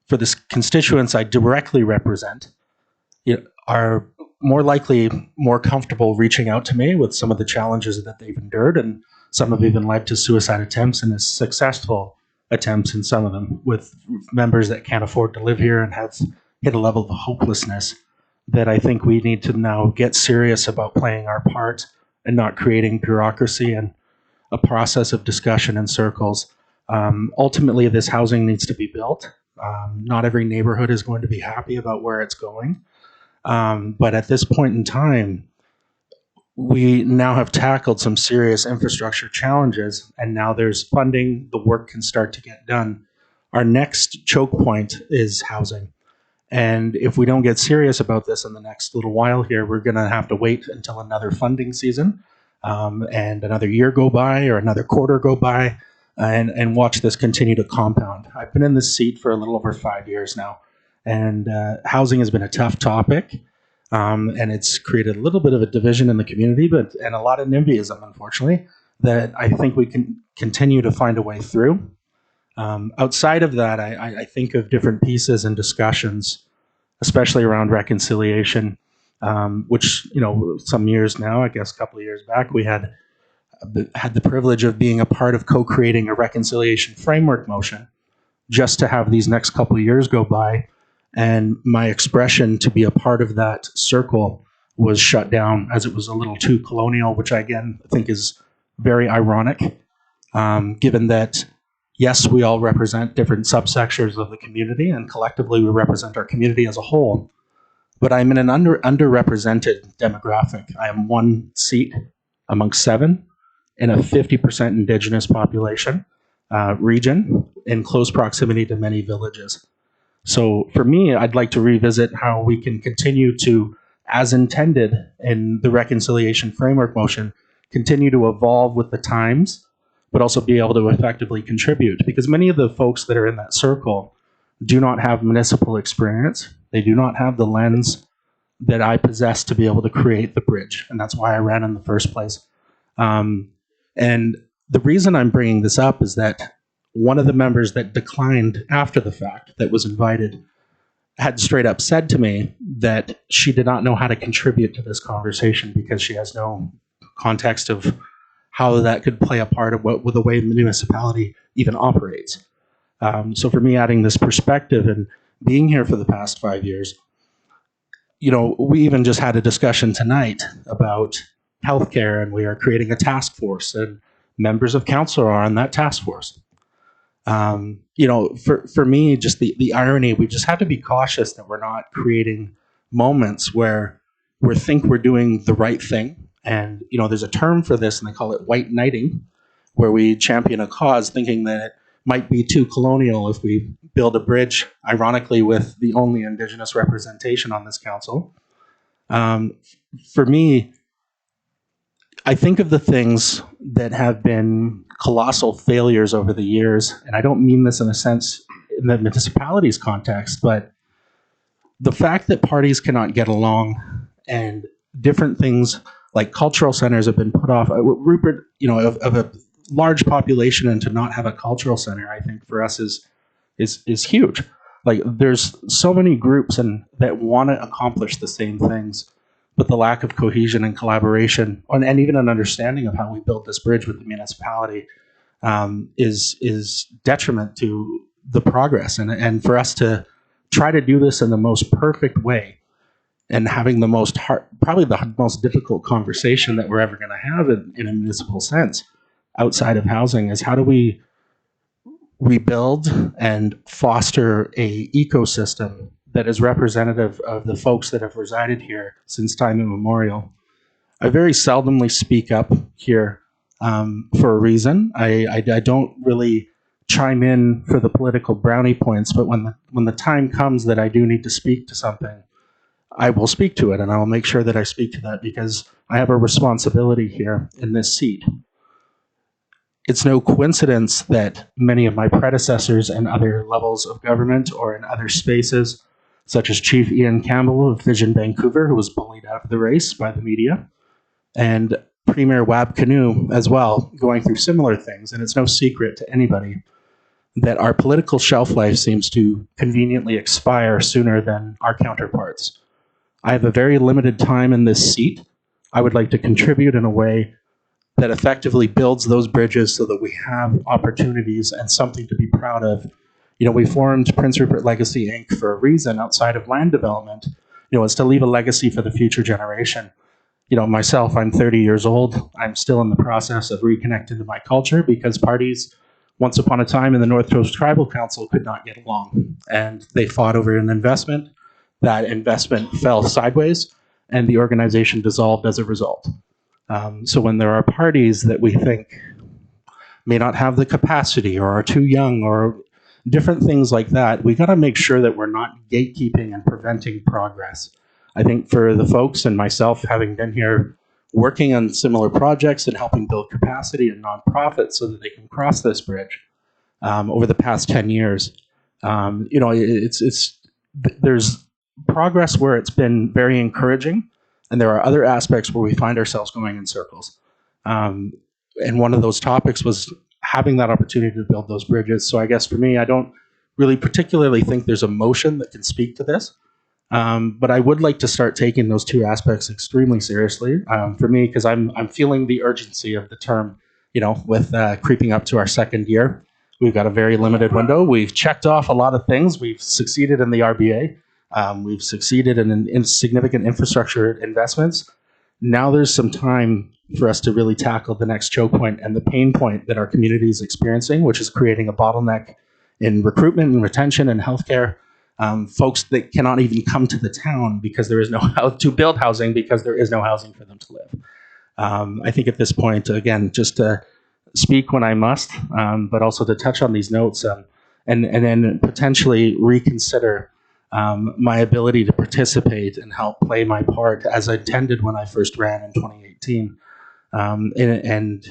For the constituents I directly represent, are more likely more comfortable reaching out to me with some of the challenges that they've endured, and some have even led to suicide attempts and successful attempts in some of them, with members that can't afford to live here and have hit a level of hopelessness that I think we need to now get serious about playing our part and not creating bureaucracy and a process of discussion in circles. Ultimately, this housing needs to be built. Not every neighborhood is going to be happy about where it's going. But at this point in time, we now have tackled some serious infrastructure challenges, and now there's funding, the work can start to get done. Our next choke point is housing. And if we don't get serious about this in the next little while here, we're going to have to wait until another funding season and another year go by or another quarter go by and watch this continue to compound. I've been in this seat for a little over 5 years now, and housing has been a tough topic, and it's created a little bit of a division in the community, and a lot of NIMBYism, unfortunately, that I think we can continue to find a way through. Outside of that, I think of different pieces and discussions, especially around reconciliation, which, some years now, I guess a couple of years back, we had the privilege of being a part of co-creating a reconciliation framework motion just to have these next couple of years go by. And my expression to be a part of that circle was shut down as it was a little too colonial, which I, again, think is very ironic, given that yes, we all represent different subsectors of the community, and collectively we represent our community as a whole. But I'm in an underrepresented demographic. I am one seat amongst 7 in a 50% Indigenous population region in close proximity to many villages. So for me, I'd like to revisit how we can continue to, as intended in the reconciliation framework motion, continue to evolve with the times, but also be able to effectively contribute. Because many of the folks that are in that circle do not have municipal experience. They do not have the lens that I possess to be able to create the bridge. And that's why I ran in the first place. And the reason I'm bringing this up is that one of the members that declined after the fact, that was invited, had straight up said to me that she did not know how to contribute to this conversation because she has no context of how that could play a part of with the way the municipality even operates. So for me, adding this perspective and being here for the past 5 years, we even just had a discussion tonight about healthcare, and we are creating a task force, and members of council are on that task force. For me, just the irony, we just have to be cautious that we're not creating moments where we think we're doing the right thing. And, there's a term for this, and they call it white knighting, where we champion a cause thinking that might be too colonial if we build a bridge, ironically, with the only Indigenous representation on this council. For me, I think of the things that have been colossal failures over the years, and I don't mean this in a sense in the municipalities context, but the fact that parties cannot get along and different things like cultural centers have been put off. Rupert, of a large population, and to not have a cultural center, I think for us is huge. Like there's so many groups that want to accomplish the same things, but the lack of cohesion and collaboration, and even an understanding of how we build this bridge with the municipality, is detriment to the progress. And for us to try to do this in the most perfect way, and having the most probably the most difficult conversation that we're ever going to have in a municipal sense outside of housing, is how do we rebuild and foster a ecosystem that is representative of the folks that have resided here since time immemorial. I very seldomly speak up here for a reason. I don't really chime in for the political brownie points, but when the time comes that I do need to speak to something, I will speak to it, and I will make sure that I speak to that because I have a responsibility here in this seat. It's no coincidence that many of my predecessors in other levels of government or in other spaces, such as Chief Ian Campbell of Vision Vancouver, who was bullied out of the race by the media, and Premier Wab Kinew as well, going through similar things. And it's no secret to anybody that our political shelf life seems to conveniently expire sooner than our counterparts. I have a very limited time in this seat. I would like to contribute in a way that effectively builds those bridges so that we have opportunities and something to be proud of. We formed Prince Rupert Legacy Inc. for a reason outside of land development. It's to leave a legacy for the future generation. Myself, I'm 30 years old. I'm still in the process of reconnecting to my culture because parties, once upon a time in the North Coast Tribal Council, could not get along. And they fought over an investment. That investment fell sideways, and the organization dissolved as a result. So when there are parties that we think may not have the capacity or are too young or different things like that, we got to make sure that we're not gatekeeping and preventing progress. I think for the folks and myself, having been here working on similar projects and helping build capacity in nonprofits so that they can cross this bridge over the past 10 years, there's progress where it's been very encouraging, and there are other aspects where we find ourselves going in circles. And one of those topics was having that opportunity to build those bridges. So I guess for me, I don't really particularly think there's a motion that can speak to this. But I would like to start taking those two aspects extremely seriously for me, because I'm feeling the urgency of the term, with creeping up to our second year. We've got a very limited window. We've checked off a lot of things. We've succeeded in the RBA. We've succeeded in significant infrastructure investments. Now there's some time for us to really tackle the next choke point and the pain point that our community is experiencing, which is creating a bottleneck in recruitment and retention and healthcare. Folks that cannot even come to the town because there is no house to build housing because there is no housing for them to live. I think at this point, again, just to speak when I must, but also to touch on these notes and then potentially reconsider my ability to participate and help play my part as I intended when I first ran in 2018, and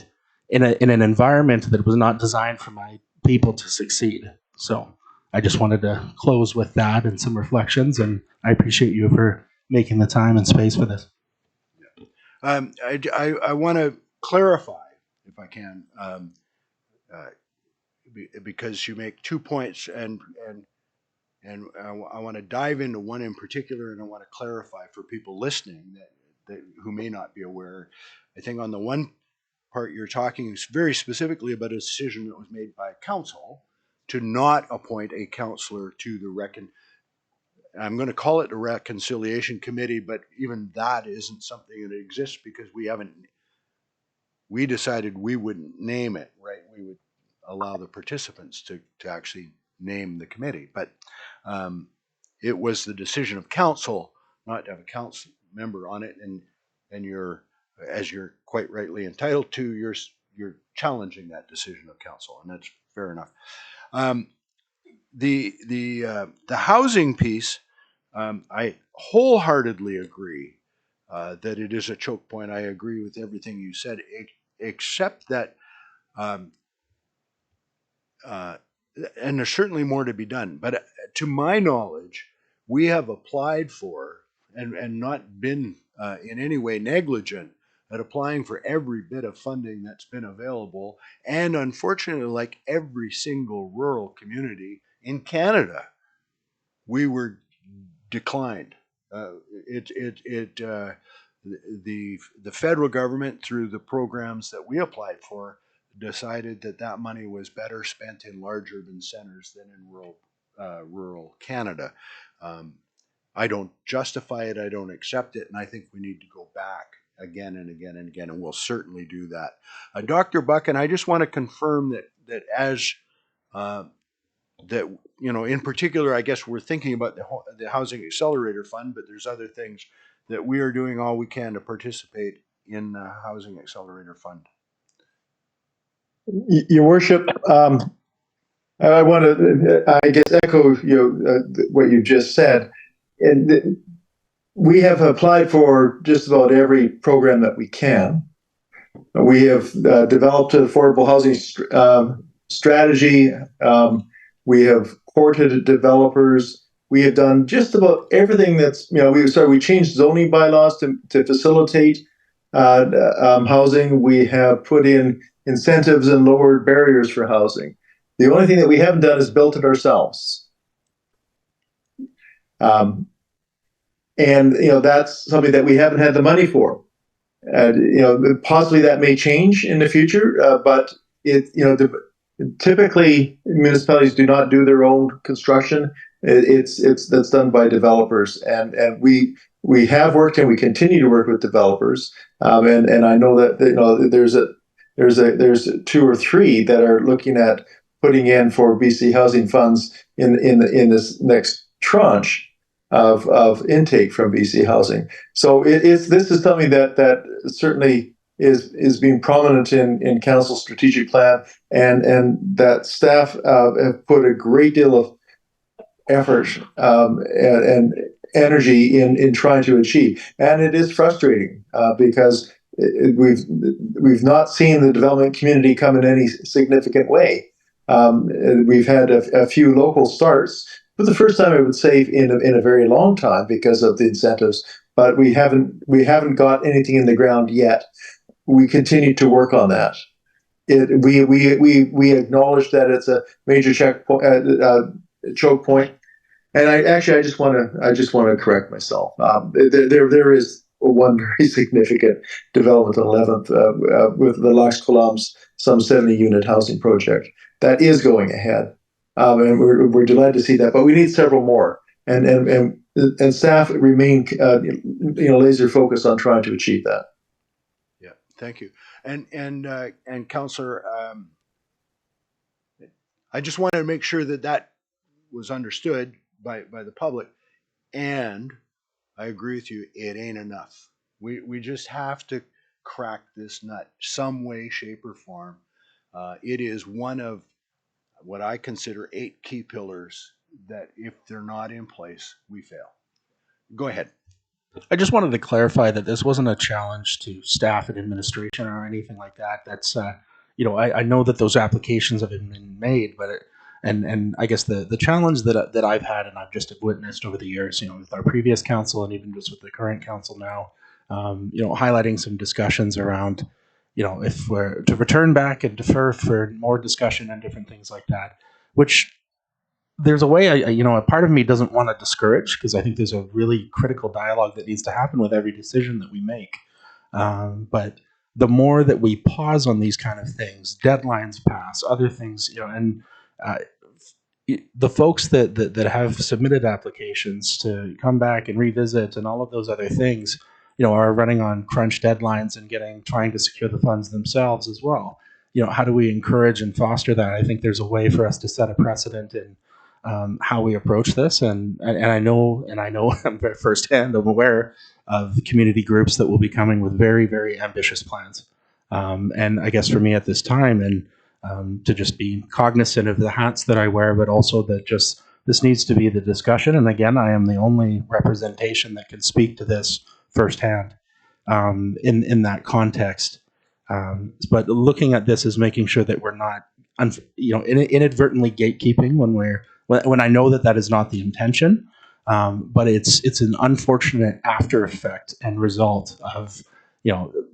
in an environment that was not designed for my people to succeed. So I just wanted to close with that and some reflections, and I appreciate you for making the time and space for this. I want to clarify, if I can, because you make 2 points, and I want to dive into one in particular, and I want to clarify for people listening that who may not be aware. I think on the one part you're talking very specifically about a decision that was made by council to not appoint a counselor to the I'm going to call it the Reconciliation Committee, but even that isn't something that exists because we decided we wouldn't name it, right? We would allow the participants to actually name the committee. But it was the decision of council not to have a council member on it, and you're, as you're quite rightly entitled to, challenging that decision of council, and that's fair enough. The housing piece, I wholeheartedly agree that it is a choke point. I agree with everything you said, except that, and there's certainly more to be done. But to my knowledge, we have applied for and not been in any way negligent at applying for every bit of funding that's been available. And unfortunately, like every single rural community in Canada, we were declined. The federal government, through the programs that we applied for, decided that money was better spent in large urban centers than in rural Canada. I don't justify it. I don't accept it, and I think we need to go back again and again and again, and we'll certainly do that. Dr. Buchan, I just want to confirm that as that, in particular, I guess we're thinking about the Housing Accelerator Fund, but there's other things that we are doing all we can to participate in the Housing Accelerator Fund. Your Worship, I want to, I guess, echo what you just said. And we have applied for just about every program that we can. We have developed an affordable housing strategy. We have courted developers. We have done just about everything that's, we changed zoning bylaws to facilitate housing. We have put in incentives and lowered barriers for housing. The only thing that we haven't done is built it ourselves. And that's something that we haven't had the money for. Possibly that may change in the future, but typically municipalities do not do their own construction. That's done by developers, and we have worked and we continue to work with developers. And I know that there's 2 or 3 that are looking at putting in for BC Housing Funds in this next tranche of intake from BC Housing. So this is something that certainly is being prominent in Council's strategic plan, and that staff have put a great deal of effort and energy in trying to achieve. And it is frustrating because we've not seen the development community come in any significant way. We've had a few local starts for the first time, I would say, in a very long time because of the incentives, but we haven't got anything in the ground yet. We continue to work on that. We acknowledge that it's a major choke point, and I just want to correct myself. There is one very significant development on 11th with the Lax Columns, some 70-unit housing project that is going ahead. And we're delighted to see that, but we need several more, and staff remain laser focused on trying to achieve that. Yeah, thank you, and Councillor, I just wanted to make sure that was understood by the public, and I agree with you. It ain't enough. We just have to crack this nut some way, shape, or form. It is one of what I consider 8 key pillars that if they're not in place, we fail. Go ahead. I just wanted to clarify that this wasn't a challenge to staff and administration or anything like that. That's, I know that those applications have been made, but and I guess the challenge that I've had and I've just witnessed over the years, with our previous council and even just with the current council now, highlighting some discussions around, if we're to return back and defer for more discussion and different things like that, which there's a way, a part of me doesn't want to discourage, because I think there's a really critical dialogue that needs to happen with every decision that we make. But the more that we pause on these kind of things, deadlines pass, other things, and the folks that have submitted applications to come back and revisit and all of those other things, are running on crunch deadlines and trying to secure the funds themselves as well. How do we encourage and foster that? I think there's a way for us to set a precedent in how we approach this, and I know I'm very firsthand. I'm aware of community groups that will be coming with very, very ambitious plans, And I guess for me at this time, and to just be cognizant of the hats that I wear, but also that just this needs to be the discussion. And again, I am the only representation that can speak to this firsthand in that context. But looking at this is making sure that we're not, inadvertently gatekeeping when I know that is not the intention. But it's an unfortunate after effect and result of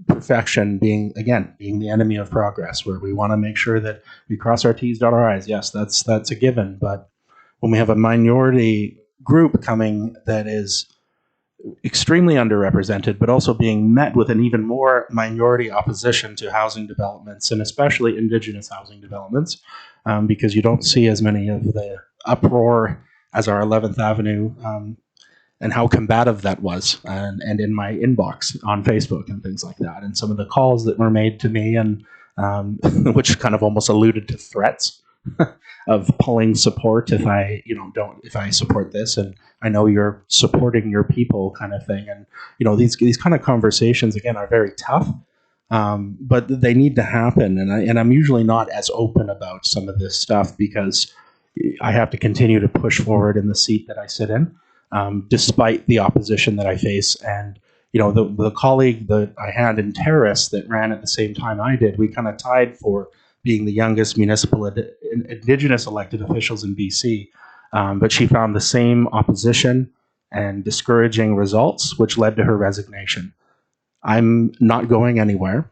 perfection being the enemy of progress, where we want to make sure that we cross our T's, dot our I's. Yes, that's a given. But when we have a minority group coming that is extremely underrepresented, but also being met with an even more minority opposition to housing developments, and especially Indigenous housing developments, because you don't see as many of the uproar as our 11th Avenue, and how combative that was, and in my inbox on Facebook and things like that, and some of the calls that were made to me, and which kind of almost alluded to threats of pulling support if I support this, and I know you're supporting your people, kind of thing. And these kind of conversations again are very tough, but they need to happen. And I'm usually not as open about some of this stuff because I have to continue to push forward in the seat that I sit in, despite the opposition that I face. And the colleague that I had in Terrace that ran at the same time I did, we kind of tied for being the youngest municipal Indigenous elected officials in BC. But she found the same opposition and discouraging results, which led to her resignation. I'm not going anywhere,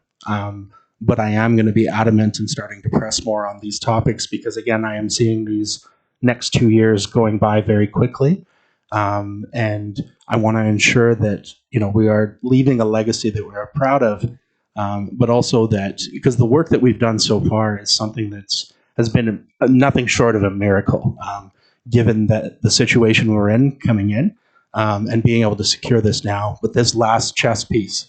but I am going to be adamant and starting to press more on these topics because, again, I am seeing these next 2 years going by very quickly. And I want to ensure that, we are leaving a legacy that we are proud of, but also that, because the work that we've done so far is something has been nothing short of a miracle, given that the situation we're in coming in, and being able to secure this now. But this last chess piece,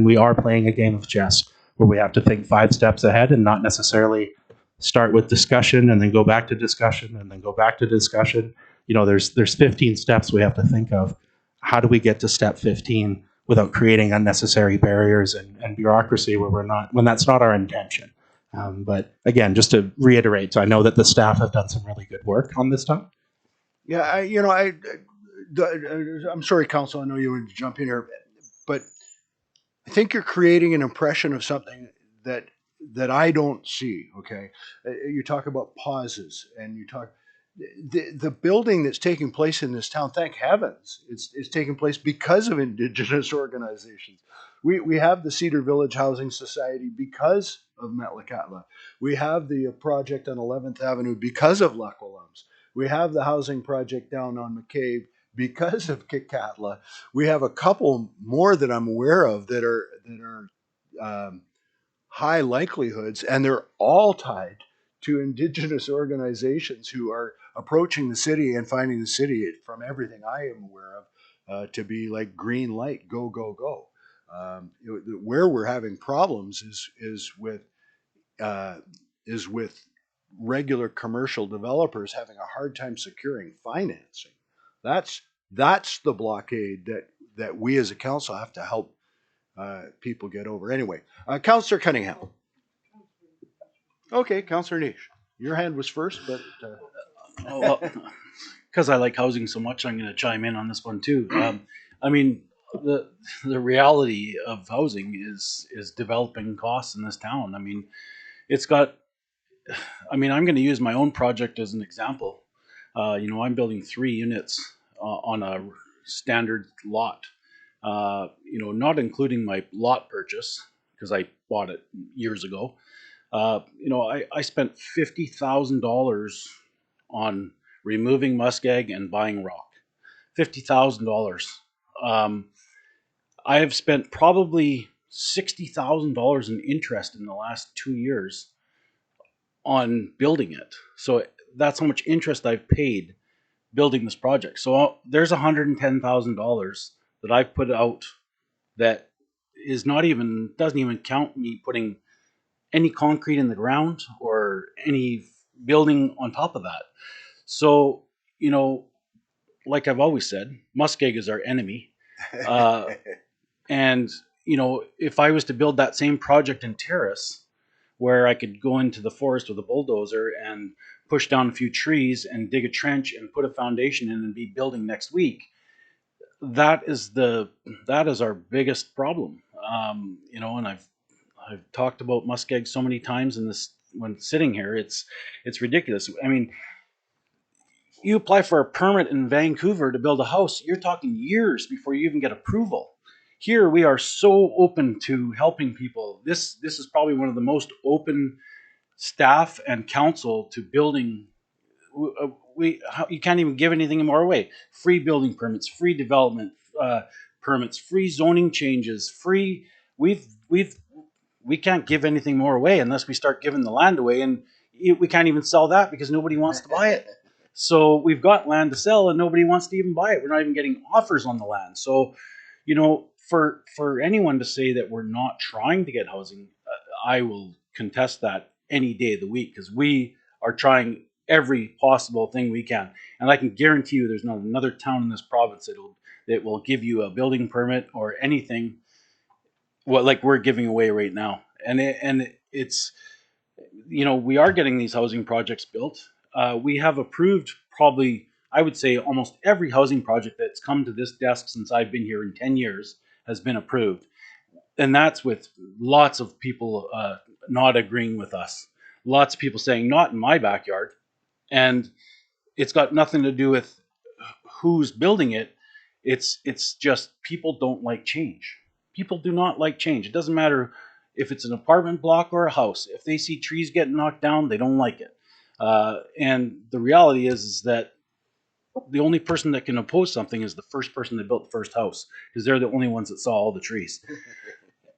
we are playing a game of chess where we have to think 5 steps ahead and not necessarily start with discussion and then go back to discussion and then go back to discussion. There's 15 steps we have to think of. How do we get to step 15 without creating unnecessary barriers and bureaucracy when that's not our intention? But again, just to reiterate, so I know that the staff have done some really good work on this stuff. Yeah, I'm sorry, Council, I know you would jump in here, but I think you're creating an impression of something that I don't see. Okay, you talk about pauses, and you talk the building that's taking place in this town. Thank heavens, it's taking place because of Indigenous organizations. We have the Cedar Village Housing Society because of Metlakatla. We have the project on 11th Avenue because of Lakwalums. We have the housing project down on McCabe because of Kitkatla. We have a couple more that I'm aware of that are high likelihoods, and they're all tied to Indigenous organizations who are approaching the city and finding the city, from everything I am aware of, to be like green light, go, go, go. Where we're having problems is with regular commercial developers having a hard time securing financing. That's the blockade that we as a council have to help people get over. Anyway, Councillor Cunningham. Okay, Councillor Niche. Your hand was first, but because I like housing so much, I'm going to chime in on this one too. The reality of housing is developing costs in this town. I'm going to use my own project as an example. I'm building 3 units on a standard lot. Not including my lot purchase because I bought it years ago. I spent $50,000 on removing muskeg and buying rock. $50,000. I have spent probably $60,000 in interest in the last 2 years on building it. So that's how much interest I've paid building this project. So there's $110,000 that I've put out that doesn't even count me putting any concrete in the ground or any building on top of that. So, like I've always said, muskeg is our enemy. And you know, if I was to build that same project in Terrace, where I could go into the forest with a bulldozer and push down a few trees and dig a trench and put a foundation in and be building next week, that is our biggest problem. You know, and I've talked about muskeg so many times in this when sitting here. It's ridiculous. I mean, you apply for a permit in Vancouver to build a house, you're talking years before you even get approval. Here we are so open to helping people. This is probably one of the most open staff and council to building. You can't even give anything more away. Free building permits, free development permits, free zoning changes, free. We can't give anything more away unless we start giving the land away, and we can't even sell that because nobody wants to buy it. So we've got land to sell and nobody wants to even buy it. We're not even getting offers on the land. So, you know, for anyone to say that we're not trying to get housing, I will contest that any day of the week, because we are trying every possible thing we can. And I can guarantee you there's not another town in this province that will give you a building permit or anything like we're giving away right now. And it's, you know, we are getting these housing projects built. We have approved probably, I would say, almost every housing project that's come to this desk since I've been here in 10 years has been approved. And that's with lots of people not agreeing with us. Lots of people saying, not in my backyard. And it's got nothing to do with who's building it. It's just people don't like change. People do not like change. It doesn't matter if it's an apartment block or a house. If they see trees getting knocked down, they don't like it. And the reality is that the only person that can oppose something is the first person that built the first house, because they're the only ones that saw all the trees.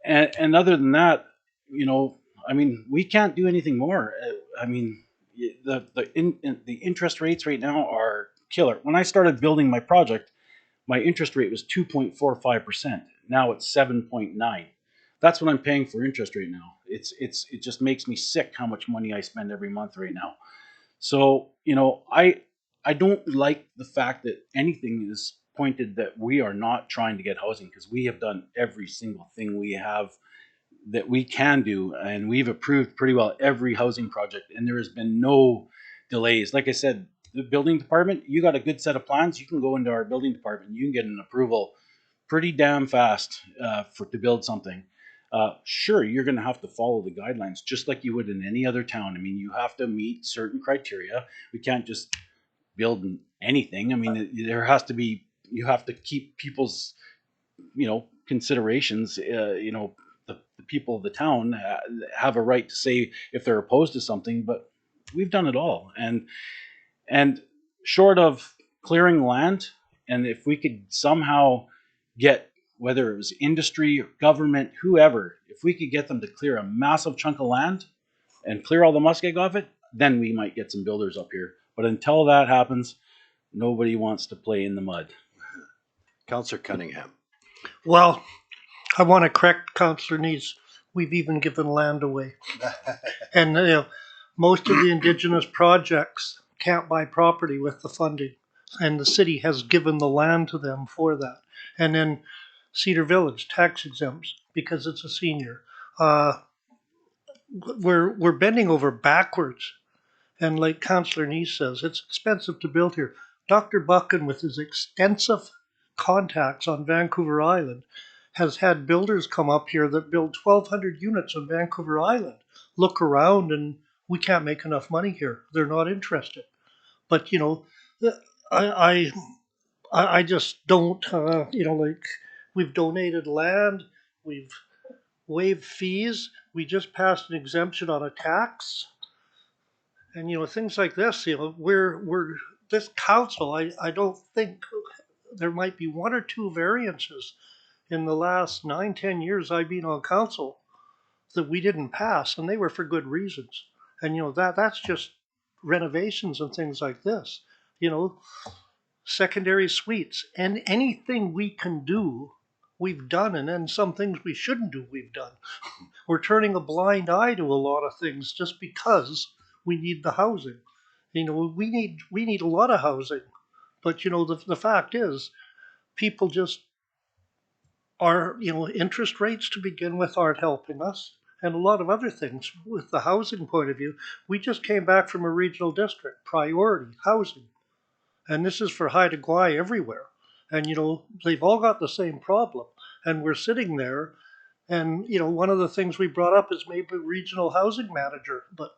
And other than that, you know, I mean, we can't do anything more. I mean, the interest rates right now are killer. When I started building my project, my interest rate was 2.45%. Now it's 7.9. That's what I'm paying for interest right now. It just makes me sick how much money I spend every month right now. So, you know, I don't like the fact that anything is pointed that we are not trying to get housing, because we have done every single thing we have that we can do, and we've approved pretty well every housing project, and there has been no delays. Like I said, the building department, you got a good set of plans, you can go into our building department, you can get an approval pretty damn fast to build something. Sure, you're going to have to follow the guidelines just like you would in any other town. I mean, you have to meet certain criteria. We can't just build anything. I mean, there has to be, you have to keep people's, you know, considerations. You know, the people of the town have a right to say if they're opposed to something, but we've done it all. And short of clearing land, and if we could somehow get, whether it was industry, government, whoever, if we could get them to clear a massive chunk of land and clear all the muskeg off it, then we might get some builders up here. But until that happens, nobody wants to play in the mud. Councillor Cunningham. Well, I want to correct Councillor Neese. We've even given land away. And you know, most of the Indigenous projects can't buy property with the funding, and the city has given the land to them for that. And then Cedar Village, tax exempts because it's a senior. We're bending over backwards. And like Councillor Neese says, it's expensive to build here. Dr. Buchan, with his extensive contacts on Vancouver Island, has had builders come up here that build 1,200 units on Vancouver Island. Look around and we can't make enough money here. They're not interested. But, you know, I just don't, you know, like, we've donated land, we've waived fees, we just passed an exemption on a tax. And, you know, things like this, you know, we're this council, I don't think there might be one or two variances in the last 9-10 years I've been on council that we didn't pass, and they were for good reasons. And, you know, that's just renovations and things like this, you know, secondary suites, and anything we can do, we've done, and then some things we shouldn't do, we've done. We're turning a blind eye to a lot of things just because we need the housing. You know, we need a lot of housing, but you know, the fact is, people just our, interest rates to begin with aren't helping us, and a lot of other things with the housing point of view. We just came back from a regional district, priority housing, and this is for Haida Gwaii everywhere. And, they've all got the same problem, and we're sitting there, and, one of the things we brought up is maybe regional housing manager, but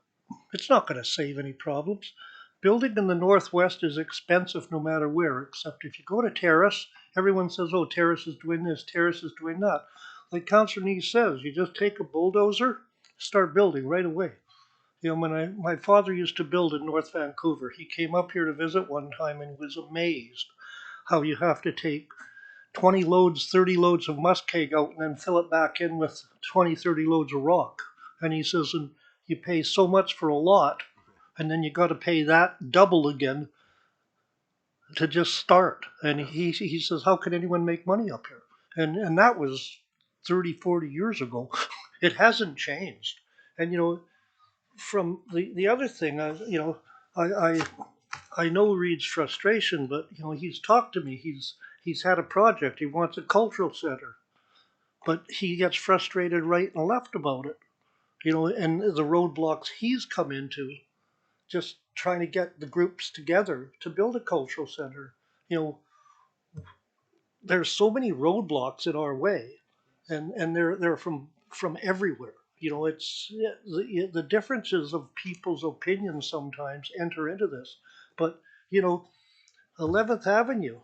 it's not going to save any problems. Building in the Northwest is expensive no matter where, except if you go to Terrace, everyone says, oh, Terrace is doing this, Terrace is doing that. Like Councillor Neese says, you just take a bulldozer, start building right away. When my father used to build in North Vancouver, he came up here to visit one time and was amazed how you have to take 20 loads, 30 loads of muskeg out and then fill it back in with 20, 30 loads of rock. And he says, and you pay so much for a lot, and then you got to pay that double again to just start. And he says, how can anyone make money up here? And that was 30, 40 years ago. It hasn't changed. And, from the other thing, I know Reed's frustration, but, he's talked to me. He's had a project. He wants a cultural center. But he gets frustrated right and left about it, and the roadblocks he's come into just trying to get the groups together to build a cultural center. There's so many roadblocks in our way, and they're from everywhere. It's the differences of people's opinions sometimes enter into this. But 11th Avenue,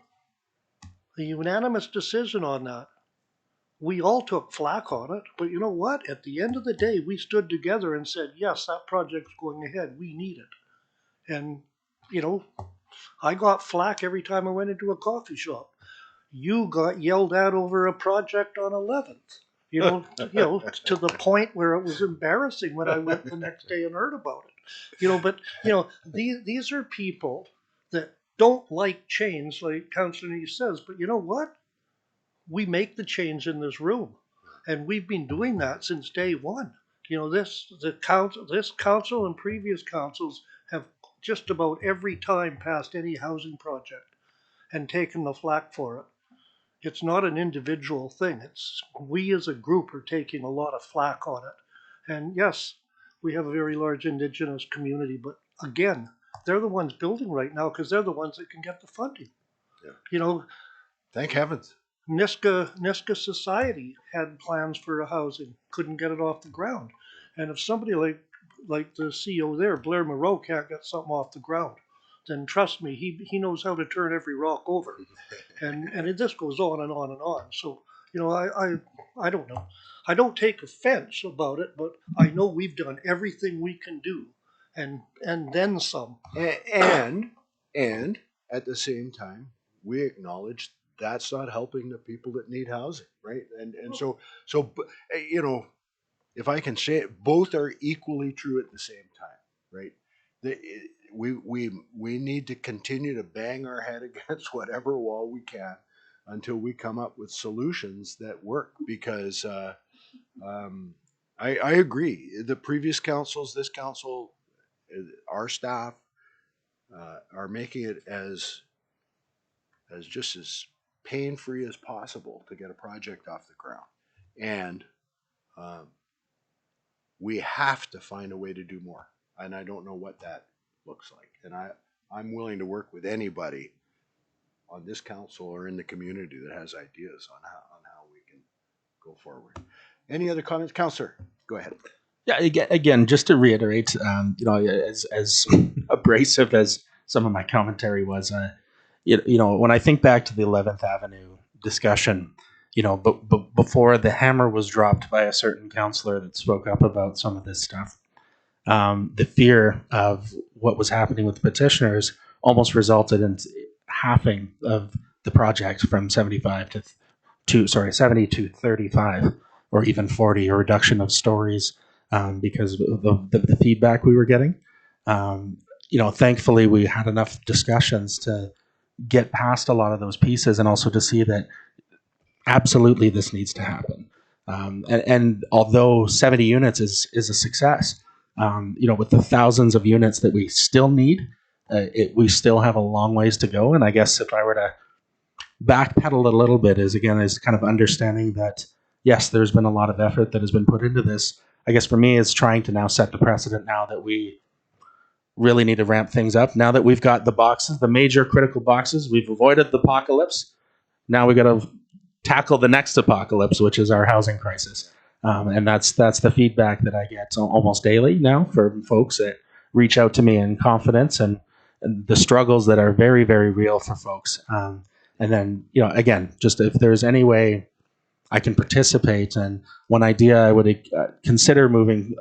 a unanimous decision on that. We all took flack on it, but you know what? At the end of the day, we stood together and said, yes, that project's going ahead. We need it. And, I got flack every time I went into a coffee shop. You got yelled at over a project on 11th, to the point where it was embarrassing when I went the next day and heard about it. But, these are people that don't like change, like Councillor Neese says, but you know what? We make the change in this room, and we've been doing that since day one. This council and previous councils have just about every time passed any housing project and taken the flack for it. It's not an individual thing. It's we as a group are taking a lot of flack on it. And yes, we have a very large Indigenous community, but again, they're the ones building right now because they're the ones that can get the funding. Yeah. Thank heavens. Niska Society had plans for a housing, couldn't get it off the ground. And if somebody like the CEO there, Blair Moreau, can't get something off the ground, then trust me, he knows how to turn every rock over. And it just goes on and on and on. So, I don't know. I don't take offense about it, but I know we've done everything we can do and then some. And at the same time, we acknowledge that's not helping the people that need housing, right? And so if I can say it, both are equally true at the same time, right? We need to continue to bang our head against whatever wall we can until we come up with solutions that work. Because I agree, the previous councils, this council, our staff are making it as just as pain-free as possible to get a project off the ground. And we have to find a way to do more. And I don't know what that looks like. And I'm willing to work with anybody on this council or in the community that has ideas on how we can go forward. Any other comments? Councillor, go ahead. Yeah, again, just to reiterate, as abrasive as some of my commentary was, when I think back to the 11th Avenue discussion, but before the hammer was dropped by a certain councillor that spoke up about some of this stuff, the fear of what was happening with the petitioners almost resulted in halving of the project from 70 to 35, or even 40, a reduction of stories because of the feedback we were getting. Thankfully, we had enough discussions to get past a lot of those pieces and also to see that absolutely this needs to happen. And although 70 units is a success, with the thousands of units that we still need, we still have a long ways to go. And I guess if I were to backpedal a little bit is kind of understanding that yes, there's been a lot of effort that has been put into this. I guess for me, it's trying to now set the precedent now that we really need to ramp things up. Now that we've got the boxes, the major critical boxes, we've avoided the apocalypse. Now we got to tackle the next apocalypse, which is our housing crisis. And that's the feedback that I get almost daily now from folks that reach out to me in confidence and the struggles that are very, very real for folks. And then, again, just if there's any way I can participate, and one idea I would consider moving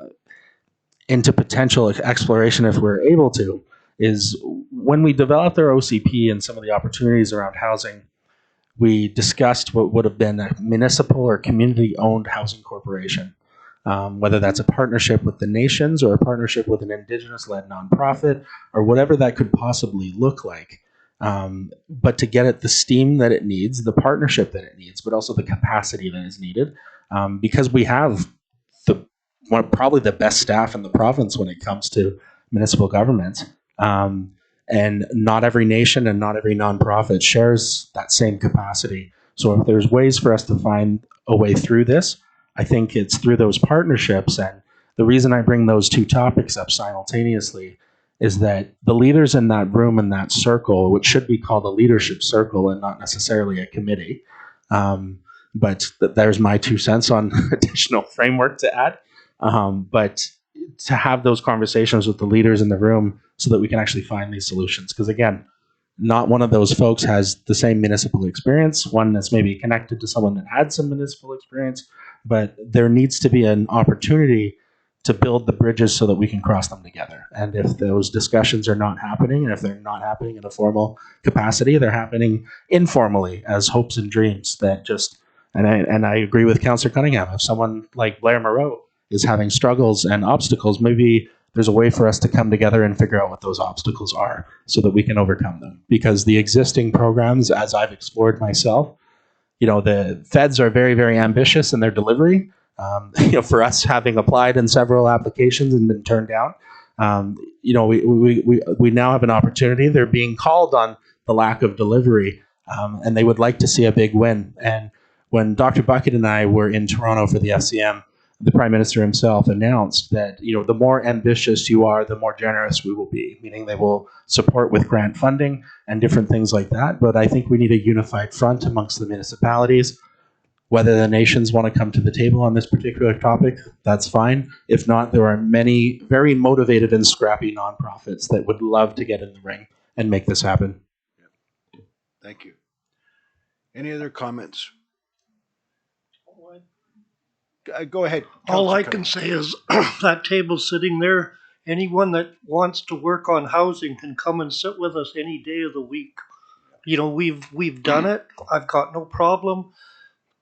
into potential exploration if we're able to is when we developed our OCP and some of the opportunities around housing, we discussed what would have been a municipal or community-owned housing corporation, whether that's a partnership with the nations or a partnership with an Indigenous-led nonprofit or whatever that could possibly look like. But to get it the steam that it needs, the partnership that it needs, but also the capacity that is needed, because we have probably the best staff in the province when it comes to municipal government. And not every nation and not every nonprofit shares that same capacity. So if there's ways for us to find a way through this, I think it's through those partnerships. And the reason I bring those two topics up simultaneously is that the leaders in that room, in that circle, which should be called a leadership circle and not necessarily a committee, but there's my 2 cents on additional framework to add. But to have those conversations with the leaders in the room so that we can actually find these solutions. Because again, not one of those folks has the same municipal experience, one that's maybe connected to someone that had some municipal experience, but there needs to be an opportunity to build the bridges so that we can cross them together. And if those discussions are not happening, and if they're not happening in a formal capacity, they're happening informally as hopes and dreams that just, and I agree with Councillor Cunningham, if someone like Blair Moreau is having struggles and obstacles, maybe there's a way for us to come together and figure out what those obstacles are so that we can overcome them. Because the existing programs, as I've explored myself, the feds are very, very ambitious in their delivery. For us having applied in several applications and been turned down, we now have an opportunity. They're being called on the lack of delivery, and they would like to see a big win. And when Dr. Bucket and I were in Toronto for the FCM, the Prime Minister himself announced that the more ambitious you are, the more generous we will be, meaning they will support with grant funding and different things like that. But I think we need a unified front amongst the municipalities. Whether the nations want to come to the table on this particular topic, that's fine. If not, there are many very motivated and scrappy nonprofits that would love to get in the ring and make this happen. Thank you. Any other comments? Go ahead. All I can say is that table's sitting there. Anyone that wants to work on housing can come and sit with us any day of the week. We've done it. I've got no problem.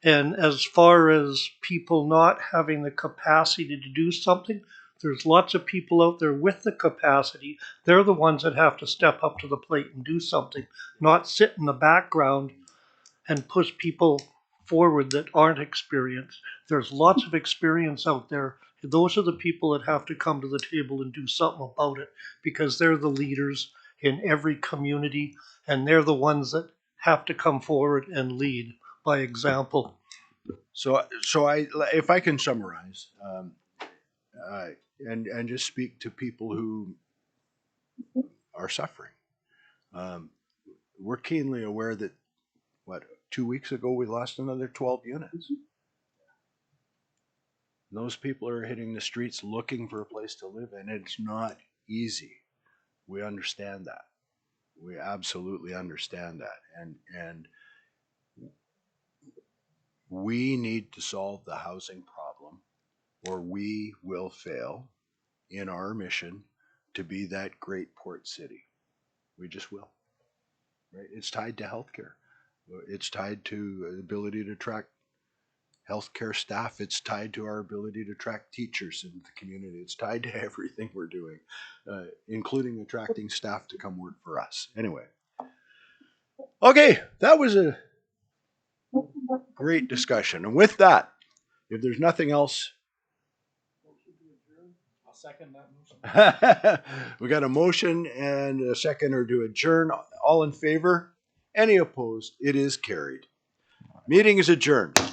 And as far as people not having the capacity to do something, there's lots of people out there with the capacity. They're the ones that have to step up to the plate and do something, not sit in the background and push people forward that aren't experienced. There's lots of experience out there. Those are the people that have to come to the table and do something about it, because they're the leaders in every community, and they're the ones that have to come forward and lead by example. So if I can summarize, and just speak to people who are suffering, we're keenly aware that 2 weeks ago we lost another 12 units. Those people are hitting the streets looking for a place to live, and it's not easy. We understand that. We absolutely understand that, and we need to solve the housing problem, or we will fail in our mission to be that great port city. We just will. Right? It's tied to healthcare. It's tied to the ability to attract healthcare staff. It's tied to our ability to attract teachers in the community. It's tied to everything we're doing, including attracting staff to come work for us. Anyway. Okay, that was a great discussion. And with that, if there's nothing else, I'll second that motion. We got a motion and a seconder to adjourn. All in favor? Any opposed? It is carried. Meeting is adjourned.